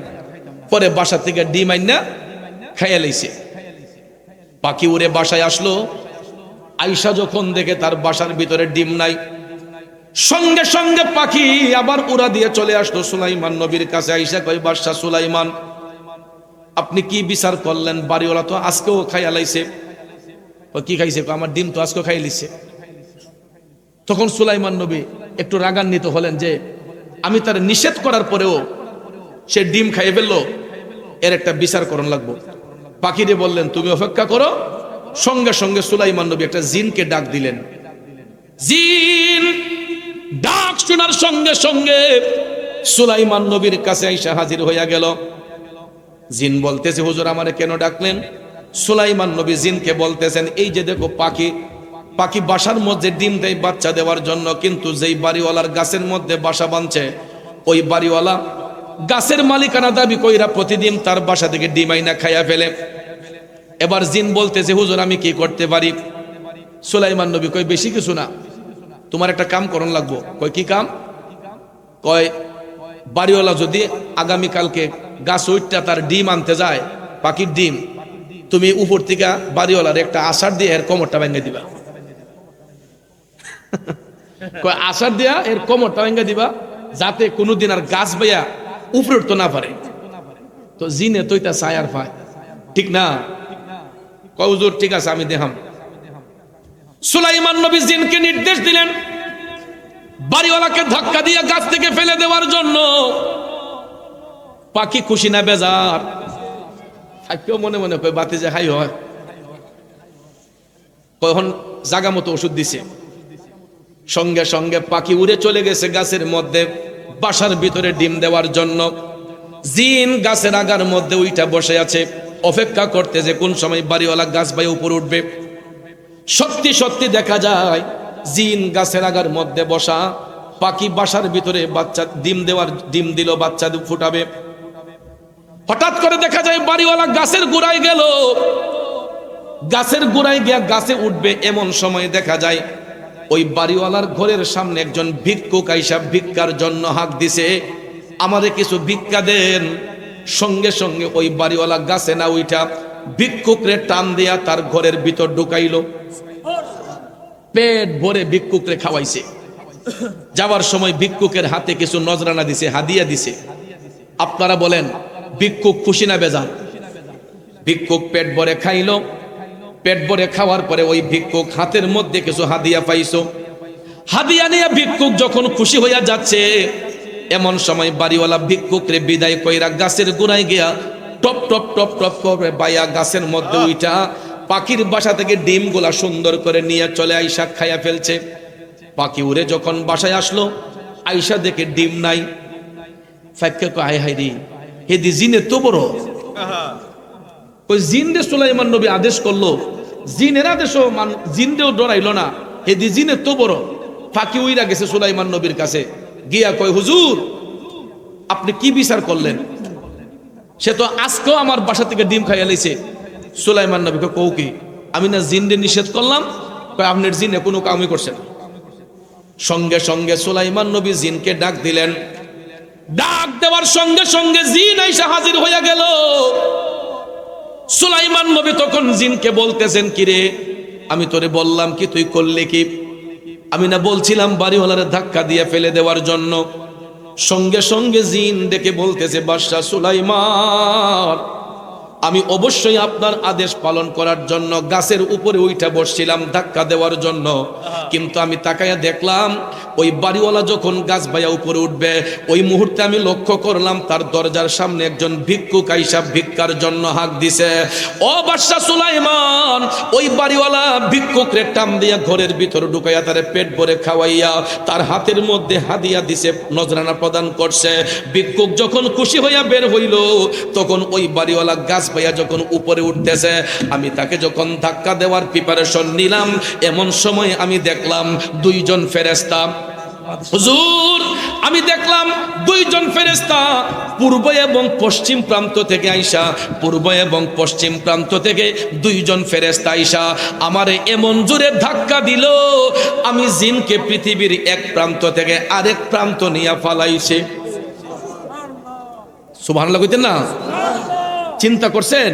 পরে বাসা থেকে ডিম আইনা খাইয়া লাইছে। পাখি উড়ে বাসায় আসলো। আইসা যখন দেখে তার বাসার ভিতরে ডিম নাই, সঙ্গে সঙ্গে পাখি আবার উড়া দিয়ে চলে আসলো সুলাইমান নবীর কাছে। আইসা কয়, বাদশা সুলাইমান, আপনি কি বিচার করলেন? বাড়িওয়ালা তো আজকেও খাইয়া লাইছে। কি খাইছে? আমার ডিম তো আজকে খাই লিছে। তখন সুলাইমান নবী একটু রাগান্বিত হলেন যে আমি তার নিষেধ করার পরেও সে ডিম খাইয়ে ফেললো, এর একটা বিচার করণ লাগবো। পাখিরে বললেন, তুমি অপেক্ষা করো। সঙ্গে সঙ্গে সুলাইমান নবী একটা জিনকে ডাক দিলেন। জিন ডাক শোনার সঙ্গে সঙ্গে সুলাইমান নবীর কাছে আইসা হাজির হইয়া গেল। জিন বলতেছে, হুজুর, আমারে কেন ডাকলেন? সুলাইমান নবী জিনকে বলতেছেন, এই যে দেখো পাখি, পাখি বাসার মধ্যে ডিম দেয় বাচ্চা দেওয়ার জন্য, কিন্তু যেই বাড়িওয়ালার গাছের মধ্যে বাসা বাঁধছে, ওই বাড়িওয়ালা গাছের মালিকানা দাবি কইরা প্রতিদিন তার বাসা থেকে ডিম আইনা খাইয়া ফেলে। এবার জিন বলতেছে, হুজুর, আমি কি করতে পারি? সুলাইমান নবী কয়, বেশি কিছু না, তোমার একটা কাম করণ লাগবো। কয়, কি কাম? কয়, বাড়িওয়ালা যদি আগামীকালকে গাছ উঠটা তার ডিম আনতে যায়, পাখির ডিম, তুমি উপর থেকে বাড়িওয়ালার একটা আষাঢ় দিয়ে এর কোমরটা ভেঙে দিবা। কয়, আষাঢ় দিয়া এর কোমরটা ভেঙে দিবা, যাতে কোনোদিন আর গাছ বাইয়া উপরে উঠতে না পারে। তো জিনে তো এটা চায় আর পায়, ঠিক না? কয়, হুজুর, ঠিক আছে, আমি দেখাম। সুলাইমান নবী জিনকে নির্দেশ দিলেন, বাড়িওয়ালাকে ধাক্কা দিয়ে গাছ থেকে ফেলে দেওয়ার জন্য। পাখি খুশি না বেজার? কেউ মনে মনে কয় বাতি যে হাই হয়, কখন জাগা মতো ওষুধ দিছে, সঙ্গে সঙ্গে পাখি উড়ে চলে গেছে গাছের মধ্যে বাসার ভিতরে ডিম দেওয়ার জন্য। জিন গাছের আগার মধ্যে উইটা বসে আছে, অপেক্ষা করতে যে কোন সময় বাড়িওয়ালা গাছ বাইয়ে উপর উঠবে। সত্যি সত্যি দেখা যায় জিন গাছের আগার মধ্যে বসা, পাখি বাসার ভিতরে বাচ্চা ডিম দিল, বাচ্চা ফুটাবে। হঠাৎ করে দেখা যায় বাড়িওয়ালা গাছের গোড়ায় গেল, গাছের গোড়ায় গিয়া গাছে উঠবে, এমন সময় দেখা যায় ওই বাড়িওয়ালার ঘরের সামনে একজন ভিক্ষুক আইসা ভিক্ষার জন্য হাঁক দিছে, আমারে কিছু ভিক্ষা দেন। সঙ্গে সঙ্গে ওই বাড়িওয়ালা গাছে না উইঠা ভিক্ষুকরে টান দিয়া তার ঘরের ভিতর ঢুকাইলো, পেট ভরে ভিক্ষুকরে খাওয়াইছে। যাওয়ার সময় ভিক্ষুকের হাতে কিছু নজরানা দিছে, হাদিয়া দিছে। আপনারা বলেন ভিক্ষুক খুশি না বেজার? ভিক্ষুক পেট ভরে খাইলো, পেট ভরে খাওয়ার পরে ওই ভিক্ষুক হাতের মধ্যে কিছু হাদিয়া পাইছো। হাদিয়া নিয়ে ভিক্ষুক যখন খুশি হইয়া যাচ্ছে, এমন সময় বাড়িওয়ালা ভিক্ষুকরে বিদায় কইরা গাছের গোড়ায় গিয়া টপ টপ টপ টপ করে বাইয়া গাছের মধ্যে উইটা পাখির বাসা থেকে ডিমগুলা সুন্দর করে নিয়ে চলে আইসা খাইয়া ফেলছে। পাখি উড়ে যখন বাসায় আসলো, আইসা দেখে ডিম নাই। ফাইক্কা কয় হায় হায় রে, হেদি জিনে তো বড়। ওই জিন রে সুলাইমান নবী আদেশ করলো, জিনের আদেশও জিনরেও ডরাইলো না, হেদি জিনে তো বড়। ফাঁকি উইরা গেছে সুলাইমান নবীর কাছে, গিয়া কয় হুজুর আপনি কি বিচার করলেন? সে তো আজকেও আমার বাসা থেকে ডিম খাইয়া লাইছে। সুলাইমান নবী কয় কৌ কি, আমি না জিনরে নিষেধ করলাম? কয় আপনার জিনে কোনো কামই করছে না। সঙ্গে সঙ্গে সুলাইমান নবী জিনকে ডাক দিলেন, ডাক দেওয়ার সঙ্গে সঙ্গে জিন আইসা হাজির হইয়া গেল। সুলাইমান নবী তখন জিনকে বলতেছেন, কিরে আমি তোরে বললাম কি, তুই করলে কি? আমি না বলছিলাম বাড়িওয়ালারে ধাক্কা দিয়ে ফেলে দেওয়ার জন্য? সঙ্গে সঙ্গে জিন ডেকে বলতেছে, বাদশা সুলাইমান, আমি অবশ্যই আপনার আদেশ পালন করার জন্য গাছের উপরে উইঠা বসছিলাম ধাক্কা দেওয়ার জন্য, কিন্তু আমি তাকাইয়া দেখলাম ওই বাড়িওয়ালা যখন গাছ বাইয়া উপরে উঠবে, ওই মুহূর্তে আমি লক্ষ্য করলাম তার দরজার সামনে একজন ভিক্ষুক আইসা ভিক্ষার জন্য হাঁক দিছে। ও বাদশা সুলাইমান, ওই বাড়িওয়ালা ভিক্ষুকরে টান দিয়া ঘরের ভিতর ঢুকাইয়া তারে পেট ভরে খাওয়াইয়া তার হাতের মধ্যে হাদিয়া দিছে, নজরানা প্রদান করছে। ভিক্ষুক যখন খুশি হইয়া বের হইল, তখন ওই বাড়িওয়ালা গাছ ভাইয়া যখন উপরে উঠতেছে, আমি তাকে যখন ধাক্কা দেওয়ার প্রিপারেশন নিলাম, এমন সময় আমি দেখলাম দুইজন ফেরেশতা। হুজুর আমি দেখলাম দুইজন ফেরেশতা পূর্ব এবং পশ্চিম প্রান্ত থেকে আইসা, পূর্ব এবং পশ্চিম প্রান্ত থেকে দুইজন ফেরেশতা আইসা আমারে এমন জোরে ধাক্কা দিল, আমি জিনকে পৃথিবীর এক প্রান্ত থেকে আরেক প্রান্ত নিয়ে ফালাইছে। সুবহানাল্লাহ কইতেন না? চিন্তা করছেন?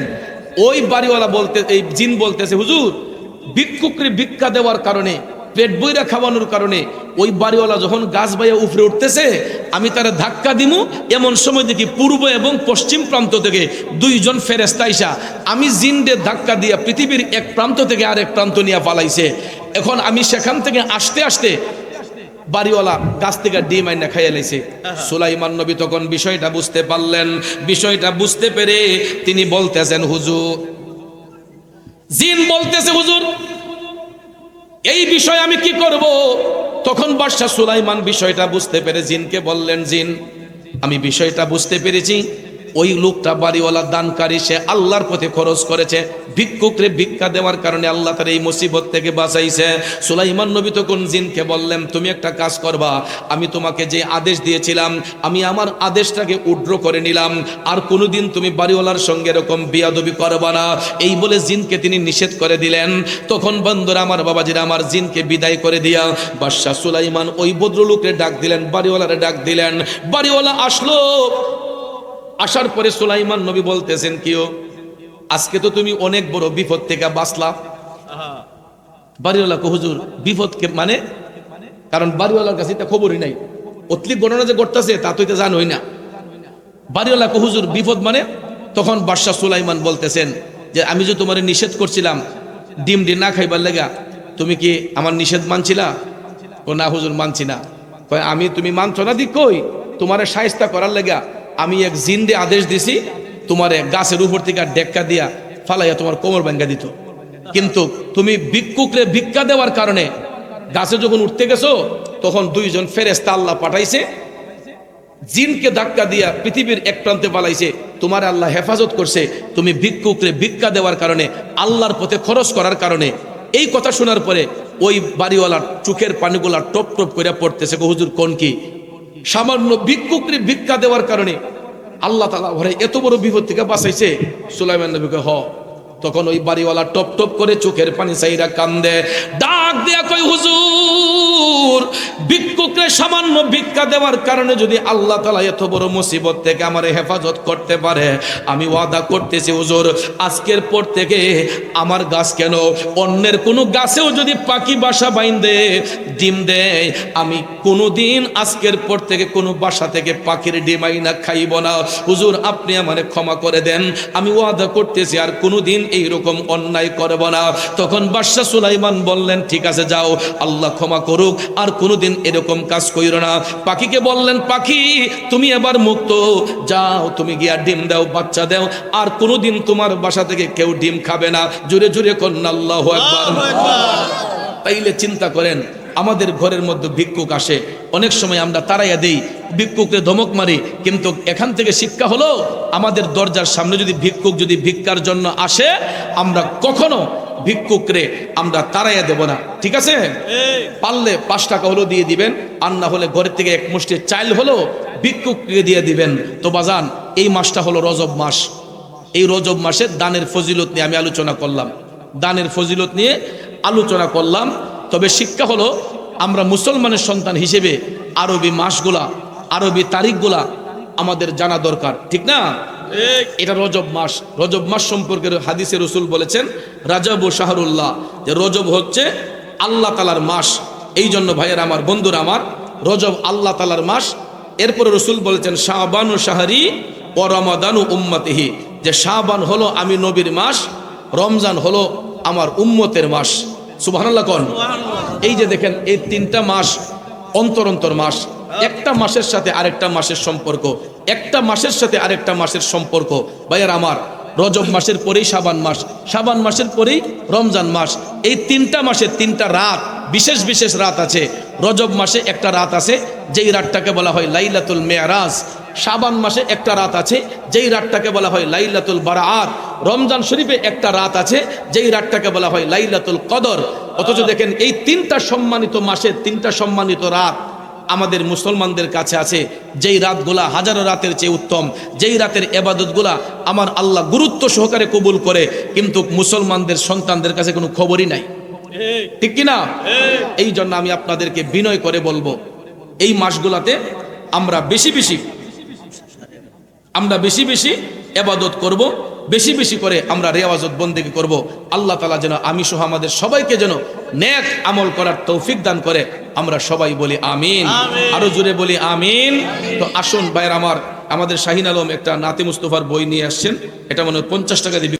ওই বাড়িওয়ালা বলতে, এই জিন বলতেছে, হুজুর ভিক্ষুকরে ভিক্ষা দেওয়ার কারণে, পেট বইরা খাওয়ানোর কারণে ওই বাড়িওয়ালা যখন গাছ বাইয়া উপরে উঠতেছে, আমি তারা ধাক্কা দিমু, এমন সময় দেখি পূর্ব এবং পশ্চিম প্রান্ত থেকে দুইজন ফেরেশতা আইসা আমি জিনরে ধাক্কা দিয়া পৃথিবীর এক প্রান্ত থেকে আরেক প্রান্ত নিয়ে পালাইছে। এখন আমি সেখান থেকে আসতে আসতে বাড়িওয়ালা গাছ থেকে ডিম আইনা খাইয়া লাইছে। সুলাইমান নবী তখন বিষয়টা বুঝতে পারলেন। বিষয়টা বুঝতে পেরে তিনি বলতেছেন, হুজুর, জিন বলতেছে, হুজুর এই বিষয় আমি কি করব? তখন বাদশা সুলাইমান বিষয়টা বুঝতে পেরে জিনকে বললেন, জিন আমি বিষয়টা বুঝতে পেরেছি, ওই লোকটা বাড়িওয়ালা দানকারী, সে আল্লাহর পথে খরচ করেছে, ভিক্ষুকরে ভিক্ষা দেওয়ার কারণে আল্লাহ তার এই মুসিবত থেকে বাঁচাইছে। সুলাইমান নবী তখন জিনকে বললেন, তুমি একটা কাজ করবা, আমি তোমাকে যে আদেশ দিয়েছিলাম, আমি আমার আদেশটাকে উড্র করে নিলাম, আর কোনোদিন তুমি বাড়িওয়ালার সঙ্গে এরকম বিয়াদবি করবা না, এই বলে জিনকে তিনি নিষেধ করে দিলেন। তখন বন্ধুরা আমার, বাবাজিরা আমার, জিনকে বিদায় করে দিয়া বাদশা সুলাইমান ওই ভদ্রলোককে ডাক দিলেন, বাড়িওয়ালারে ডাক দিলেন। বাড়িওয়ালা আসলো। আসার পরে সুলাইমান নবী বলতেছেন, কিও আজকে তো তুমি অনেক বড় বিপদ থেকে বাঁচলা। বাড়িওয়ালা কো, হুজুর বিপদ কে মানে? কারণ বাড়িওয়ালার কাছে এটা খবরই নাই, অতলিক ঘটনা যে ঘটতেছে তা তো এটা জানোই না। বাড়িওয়ালা কো, হুজুর বিপদ মানে? তখন বাদশা সুলাইমান বলতেছেন যে, আমি যে তোমার নিষেধ করছিলাম ডিম না খাইবার লেগা, তুমি কি আমার নিষেধ মানছিলা? ও না হুজুর মানছি না। কয় আমি তুমি মানছো না দি কই তোমারে শায়েস্তা করার লাগা আমি এক জিন্দে আদেশ দিছি তোমারে গাছের উপর থেকে ডেক্কা দিয়া ফালাইয়া তোমার কোমর ভাঙ্গা দিত, কিন্তু তুমি ভিক্ষুকরে ভিক্ষা দেওয়ার কারণে গাছে যখন উঠতে গেছো তখন দুইজন ফেরেশতা আল্লাহ পাঠাইছে, জিনকে ধাক্কা দিয়া পৃথিবীর এক প্রান্তে পালাইছে, তোমার আল্লাহ হেফাজত করছে তুমি ভিক্ষুকরে ভিক্ষা দেওয়ার কারণে, আল্লাহর পথে খরচ করার কারণে। এই কথা শোনার পরে ওই বাড়িওয়ালার চোখের পানিগুলা টপ টপ করে পড়তেছে। হুজুর কোন কি সামান্য ভিক্ষুকরে ভিক্ষা দেওয়ার কারণে আল্লাহ তাআলা ওরে এত বড় বিপদ থেকে বাঁচাইছে। সুলাইমান নবীকে তখন ওই বাড়িওয়ালা টপ টপ করে চোখের পানি চাইরা কান্দে, ডাক দেয়া কই হুজুর ভিক্ষুকরে সামান্য ভিক্ষা দেওয়ার কারণে যদি আল্লাহ তাআলা এত বড় মুসিবত থেকে আমারে হেফাজত করতে পারে, আমি ওয়াদা করতেছি হুজুর আজকের পর থেকে আমার গাছ কেন অন্যের কোনো গাছেও যদি পাখি বাসা বাইন্ধে ডিম দেয়, আমি কোনোদিন আজকের পর থেকে কোনো বাসা থেকে পাখির ডিম আইনা খাইব না। হুজুর আপনি আমারে ক্ষমা করে দেন, আমি ওয়াদা করতেছি আর কোনোদিন এইরকম অন্যায় করব না। তখন বাদশা সুলাইমান বললেন ঠিক আছে যাও, আল্লাহ ক্ষমা করুক, আর কোনোদিন এরকম কাজ কইরো না। পাখিকে বললেন পাখি তুমি এবার মুক্ত, যাও তুমি গিয়া ডিম দাও, বাচ্চা দাও, আর কোনোদিন তোমার বাসা থেকে কেউ ডিম খাবে না। জোরে জোরে কন্যা আল্লাহু আকবার। তাইলে চিন্তা করেন আমাদের ঘরের মধ্যে ভিক্ষুক আসে, অনেক সময় আমরা তাড়াইয়া দেই, ভিক্ষুককে ধমক মারি, কিন্তু এখান থেকে শিক্ষা হলো আমাদের দরজার সামনে যদি ভিক্ষুক যদি ভিক্ষার জন্য আসে আমরা কখনো ভিক্ষুকরে আমরা তাড়াইয়া দেব না, ঠিক আছে? পারলে 5 টাকা হলো দিয়ে দিবেন, আর না হলে ঘরের থেকে এক মুষ্টি চাল হলো ভিক্ষুককে দিয়ে দিবেন। তো বাজান এই মাসটা হলো রজব মাস, এই রজব মাসে দানের ফজিলত নিয়ে আমি আলোচনা করলাম, দানের ফজিলত নিয়ে আলোচনা করলাম। তবে শিক্ষা হলো আমরা মুসলমানের সন্তান হিসেবে আরবি মাসগুলা আরবি তারিখগুলা আমাদের জানা দরকার, ঠিক না? এটা রজব মাস, রজব মাস সম্পর্কে হাদিসে রাসূল বলেছেন রাজব ও শাহরুল্লাহ, যে রজব হচ্ছে আল্লাহ তাআলার মাস। এই জন্য ভাইয়ের আমার বন্ধুরা আমার, রজব আল্লাহ তাআলার মাস। এরপরে রাসূল বলেছেন শাবান ও শাহরি ও রমাদান ও উম্মতিহি, যে শাবান হলো আমি নবীর মাস, রমজান হলো আমার উম্মতের মাস। সুবহানাল্লাহ কোন। এই যে দেখেন এই 3টা মাস অন্তর অন্তর মাস, একটা মাসের সাথে আরেকটা মাসের সম্পর্ক, একটা মাসের সাথে আরেকটা মাসের সম্পর্ক। ভাইয়ার আমার রজব মাসের পরেই শাবান মাস, শাবান মাসের পরেই রমজান মাস। এই 3টা মাসে 3টা রাত, বিশেষ বিশেষ রাত আছে। রজব মাসে একটা রাত আছে যেই রাতটাকে বলা হয় লাইলাতুল মেরাজ। শাবান মাসে একটা রাত আছে যেই রাতটাকে বলা হয় লাইলাতুল বারাআত। রমজান শরীফে একটা রাত আছে যেই রাতটাকে বলা হয় লাইলাতুল কদর। অথচ দেখেন এই 3টা সম্মানিত মাসের 3টা সম্মানিত রাত আমাদের মুসলমানদের কাছে আছে, যেই রাতগুলা হাজারো রাতের চেয়ে উত্তম, যেই রাতের ইবাদতগুলা আমার আল্লাহ গুরুত্ব সহকারে কবুল করে, কিন্তু মুসলমানদের সন্তানদের কাছে কোনো খবরই নাই, ঠিক কিনা? এই জন্য আমি আপনাদেরকে বিনয় করে বলবো এই মাসগুলাতে আমরা বেশি বেশি ইবাদত করব, বেশি বেশি করে আমরা রিয়াজত বন্দেগী করব। আল্লাহ তাআলা যেন আমি সহ আমাদের সবাইকে যেন নেক আমল করার তৌফিক দান করে। আমরা সবাই বলি আমিন, আরো জোরে বলি আমিন। তো আসুন ভাইয়ের আমার, আমাদের শাহিন আলম একটা নাতে মুস্তফার বই নিয়ে আসছেন, এটা মনে হয় 50 টাকা দিয়ে